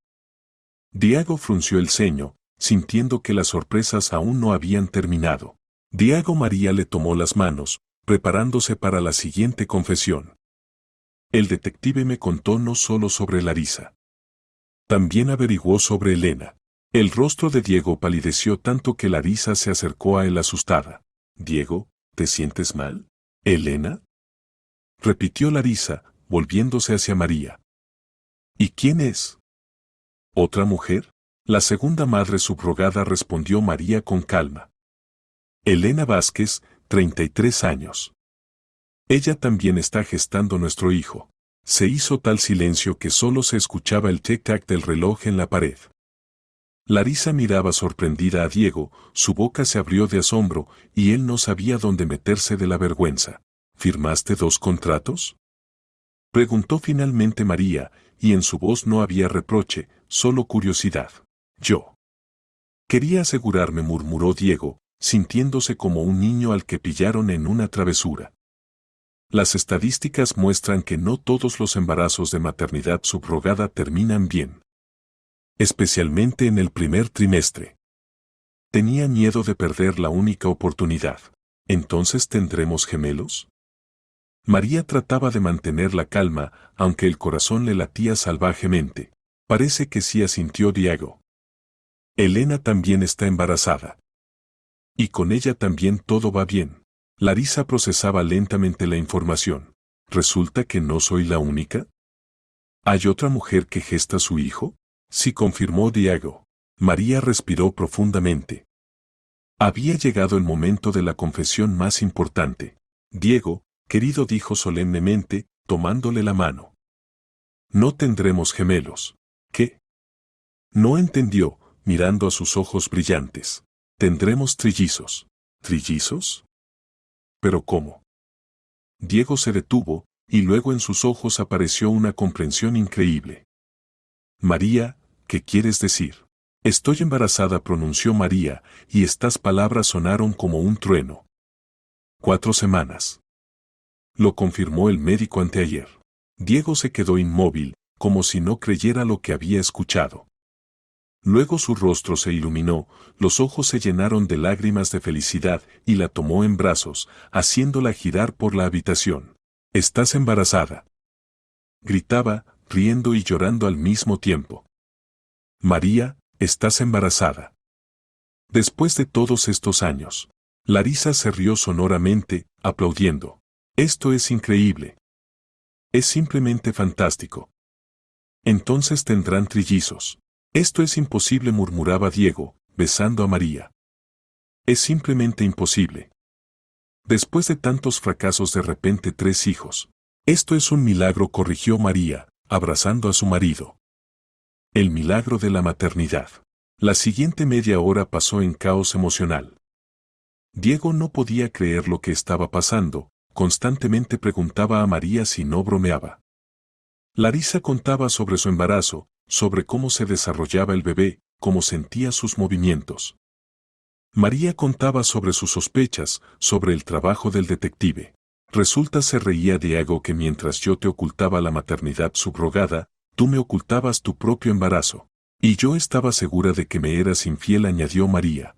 Speaker 1: Diego frunció el ceño, sintiendo que las sorpresas aún no habían terminado. Diego María le tomó las manos, preparándose para la siguiente confesión. El detective me contó no solo sobre Larisa. También averiguó sobre Elena. El rostro de Diego palideció tanto que Larisa se acercó a él asustada. Diego, ¿te sientes mal? ¿Elena? Repitió Larisa, volviéndose hacia María. ¿Y quién es? ¿Otra mujer? La segunda madre subrogada, respondió María con calma. Elena Vázquez, 33 años. Ella también está gestando nuestro hijo. Se hizo tal silencio que solo se escuchaba el tic-tac del reloj en la pared. Larisa miraba sorprendida a Diego, su boca se abrió de asombro, y él no sabía dónde meterse de la vergüenza. ¿Firmaste 2 contratos? Preguntó finalmente María, y en su voz no había reproche, solo curiosidad. Yo. Quería asegurarme, murmuró Diego, sintiéndose como un niño al que pillaron en una travesura. Las estadísticas muestran que no todos los embarazos de maternidad subrogada terminan bien. Especialmente en el primer trimestre. Tenía miedo de perder la única oportunidad. ¿Entonces tendremos gemelos? María trataba de mantener la calma, aunque el corazón le latía salvajemente. Parece que sí, asintió Diego. Elena también está embarazada. Y con ella también todo va bien. Larisa procesaba lentamente la información. ¿Resulta que no soy la única? ¿Hay otra mujer que gesta su hijo? Sí, confirmó Diego. María respiró profundamente. Había llegado el momento de la confesión más importante. Diego, querido, dijo solemnemente, tomándole la mano. No tendremos gemelos. ¿Qué? No entendió, mirando a sus ojos brillantes. Tendremos trillizos. ¿Trillizos? ¿Pero cómo? Diego se detuvo, y luego en sus ojos apareció una comprensión increíble. María, ¿qué quieres decir? Estoy embarazada, pronunció María, y estas palabras sonaron como un trueno. 4 semanas. Lo confirmó el médico anteayer. Diego se quedó inmóvil, como si no creyera lo que había escuchado. Luego su rostro se iluminó, los ojos se llenaron de lágrimas de felicidad y la tomó en brazos, haciéndola girar por la habitación. «¿Estás embarazada?», gritaba, riendo y llorando al mismo tiempo. «María, estás embarazada». Después de todos estos años, Larisa se rió sonoramente, aplaudiendo. «Esto es increíble. Es simplemente fantástico. Entonces tendrán trillizos». «Esto es imposible», murmuraba Diego, besando a María. «Es simplemente imposible. Después de tantos fracasos, de repente 3 hijos. Esto es un milagro», corrigió María, abrazando a su marido. El milagro de la maternidad. La siguiente media hora pasó en caos emocional. Diego no podía creer lo que estaba pasando, constantemente preguntaba a María si no bromeaba. Larisa contaba sobre su embarazo, sobre cómo se desarrollaba el bebé, cómo sentía sus movimientos. María contaba sobre sus sospechas, sobre el trabajo del detective. Resulta, se reía Diego, que mientras yo te ocultaba la maternidad subrogada, tú me ocultabas tu propio embarazo. Y yo estaba segura de que me eras infiel, añadió María.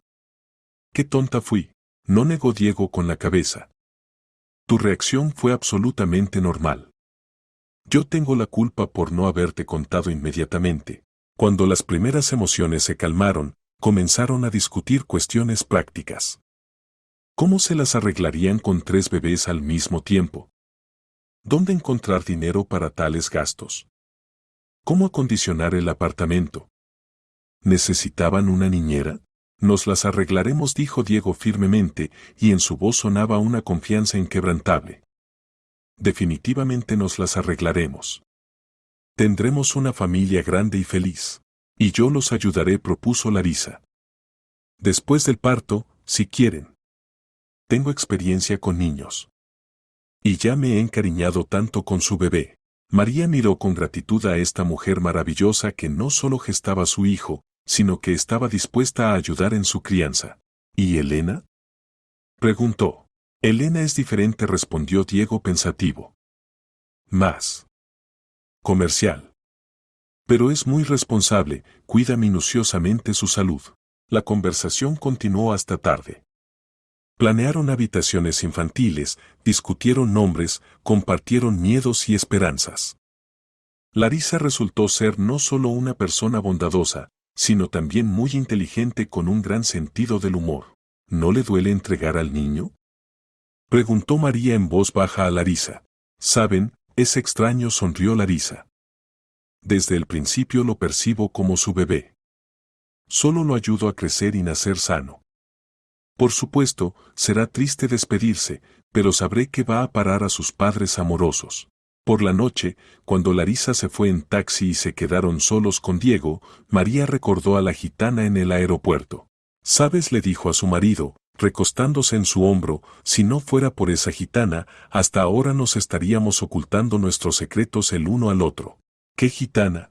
Speaker 1: Qué tonta fui, no, negó Diego con la cabeza. Tu reacción fue absolutamente normal. Yo tengo la culpa por no haberte contado inmediatamente. Cuando las primeras emociones se calmaron, comenzaron a discutir cuestiones prácticas. ¿Cómo se las arreglarían con 3 bebés al mismo tiempo? ¿Dónde encontrar dinero para tales gastos? ¿Cómo acondicionar el apartamento? ¿Necesitaban una niñera? Nos las arreglaremos, dijo Diego firmemente, y en su voz sonaba una confianza inquebrantable. Definitivamente nos las arreglaremos. Tendremos una familia grande y feliz. Y yo los ayudaré, propuso Larisa. Después del parto, si quieren. Tengo experiencia con niños. Y ya me he encariñado tanto con su bebé. María miró con gratitud a esta mujer maravillosa que no solo gestaba a su hijo, sino que estaba dispuesta a ayudar en su crianza. ¿Y Elena?, preguntó. Elena es diferente, respondió Diego pensativo. Más comercial. Pero es muy responsable, cuida minuciosamente su salud. La conversación continuó hasta tarde. Planearon habitaciones infantiles, discutieron nombres, compartieron miedos y esperanzas. Larisa resultó ser no solo una persona bondadosa, sino también muy inteligente con un gran sentido del humor. ¿No le duele entregar al niño?, preguntó María en voz baja a Larisa. Saben, es extraño, sonrió Larisa. Desde el principio lo percibo como su bebé. Solo lo ayudo a crecer y nacer sano. Por supuesto, será triste despedirse, pero sabré que va a parar a sus padres amorosos. Por la noche, cuando Larisa se fue en taxi y se quedaron solos con Diego, María recordó a la gitana en el aeropuerto. ¿Sabes?, le dijo a su marido, recostándose en su hombro, si no fuera por esa gitana, hasta ahora nos estaríamos ocultando nuestros secretos el uno al otro. ¿Qué gitana?,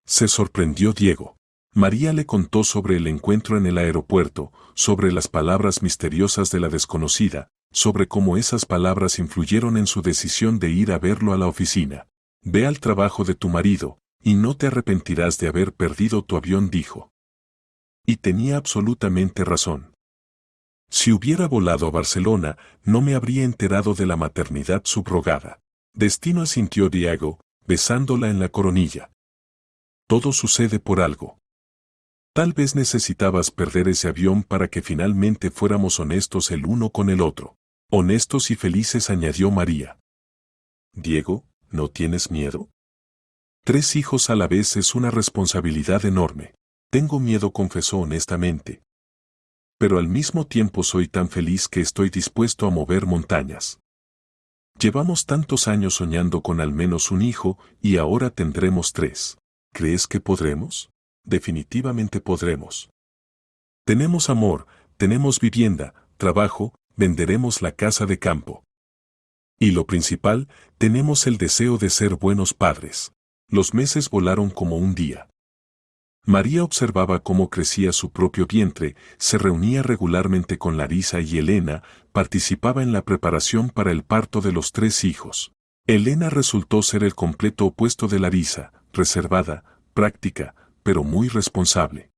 Speaker 1: se sorprendió Diego. María le contó sobre el encuentro en el aeropuerto, sobre las palabras misteriosas de la desconocida, sobre cómo esas palabras influyeron en su decisión de ir a verlo a la oficina. Ve al trabajo de tu marido, y no te arrepentirás de haber perdido tu avión, dijo. Y tenía absolutamente razón. Si hubiera volado a Barcelona, no me habría enterado de la maternidad subrogada. Destino, asintió Diego, besándola en la coronilla. Todo sucede por algo. Tal vez necesitabas perder ese avión para que finalmente fuéramos honestos el uno con el otro. Honestos y felices, añadió María. Diego, ¿no tienes miedo? 3 hijos a la vez es una responsabilidad enorme. Tengo miedo, confesó honestamente. Pero al mismo tiempo soy tan feliz que estoy dispuesto a mover montañas. Llevamos tantos años soñando con al menos un hijo y ahora tendremos 3. ¿Crees que podremos? Definitivamente podremos. Tenemos amor, tenemos vivienda, trabajo, venderemos la casa de campo. Y lo principal, tenemos el deseo de ser buenos padres. Los meses volaron como un día. María observaba cómo crecía su propio vientre, se reunía regularmente con Larisa y Elena, participaba en la preparación para el parto de los 3 hijos. Elena resultó ser el completo opuesto de Larisa, reservada, práctica, pero muy responsable.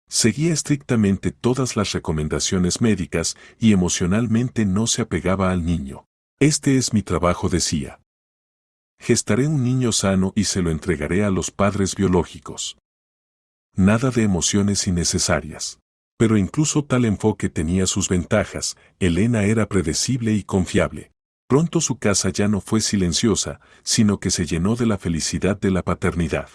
Speaker 1: Seguía estrictamente todas las recomendaciones médicas y emocionalmente no se apegaba al niño. Este es mi trabajo, decía. Gestaré un niño sano y se lo entregaré a los padres biológicos. Nada de emociones innecesarias. Pero incluso tal enfoque tenía sus ventajas. Elena era predecible y confiable. Pronto su casa ya no fue silenciosa, sino que se llenó de la felicidad de la paternidad.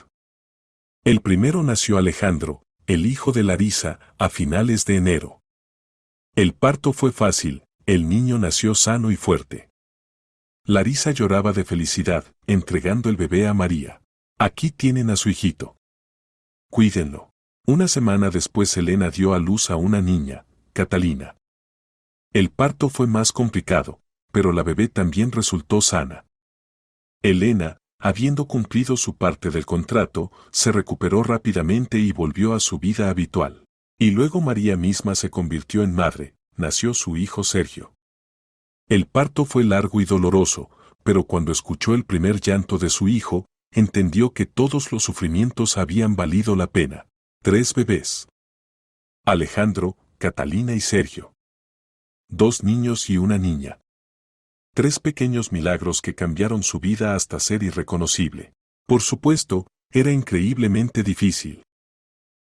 Speaker 1: El primero nació Alejandro, el hijo de Larisa, a finales de enero. El parto fue fácil, el niño nació sano y fuerte. Larisa lloraba de felicidad, entregando el bebé a María. Aquí tienen a su hijito. Cuídenlo. Una semana después Elena dio a luz a una niña, Catalina. El parto fue más complicado, pero la bebé también resultó sana. Elena, habiendo cumplido su parte del contrato, se recuperó rápidamente y volvió a su vida habitual. Y luego María misma se convirtió en madre, nació su hijo Sergio. El parto fue largo y doloroso, pero cuando escuchó el primer llanto de su hijo, entendió que todos los sufrimientos habían valido la pena. 3 bebés. Alejandro, Catalina y Sergio. 2 niños y una niña. 3 pequeños milagros que cambiaron su vida hasta ser irreconocible. Por supuesto, era increíblemente difícil.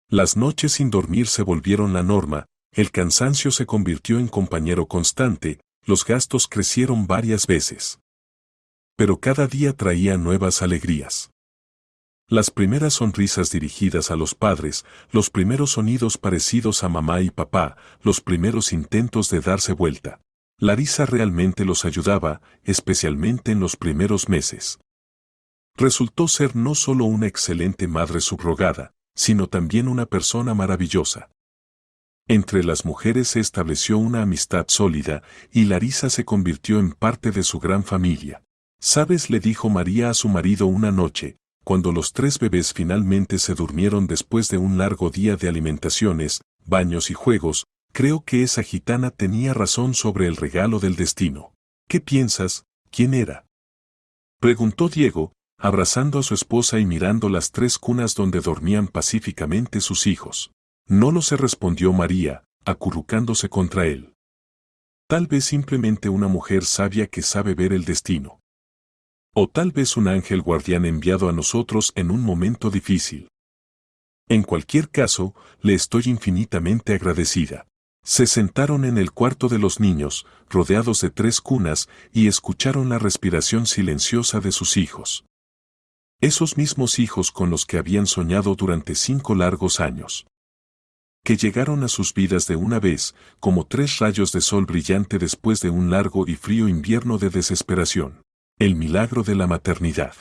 Speaker 1: Las noches sin dormir se volvieron la norma, el cansancio se convirtió en compañero constante, los gastos crecieron varias veces. Pero cada día traía nuevas alegrías. Las primeras sonrisas dirigidas a los padres, los primeros sonidos parecidos a mamá y papá, los primeros intentos de darse vuelta. Larisa realmente los ayudaba, especialmente en los primeros meses. Resultó ser no solo una excelente madre subrogada, sino también una persona maravillosa. Entre las mujeres se estableció una amistad sólida y Larisa se convirtió en parte de su gran familia. ¿Sabes?, le dijo María a su marido una noche, cuando los 3 bebés finalmente se durmieron después de un largo día de alimentaciones, baños y juegos, creo que esa gitana tenía razón sobre el regalo del destino. ¿Qué piensas? ¿Quién era?, preguntó Diego, abrazando a su esposa y mirando las 3 cunas donde dormían pacíficamente sus hijos. No lo sé, respondió María, acurrucándose contra él. Tal vez simplemente una mujer sabia que sabe ver el destino. O tal vez un ángel guardián enviado a nosotros en un momento difícil. En cualquier caso, le estoy infinitamente agradecida. Se sentaron en el cuarto de los niños, rodeados de 3 cunas, y escucharon la respiración silenciosa de sus hijos. Esos mismos hijos con los que habían soñado durante 5 largos años. Que llegaron a sus vidas de una vez, como 3 rayos de sol brillante después de un largo y frío invierno de desesperación. El milagro de la maternidad.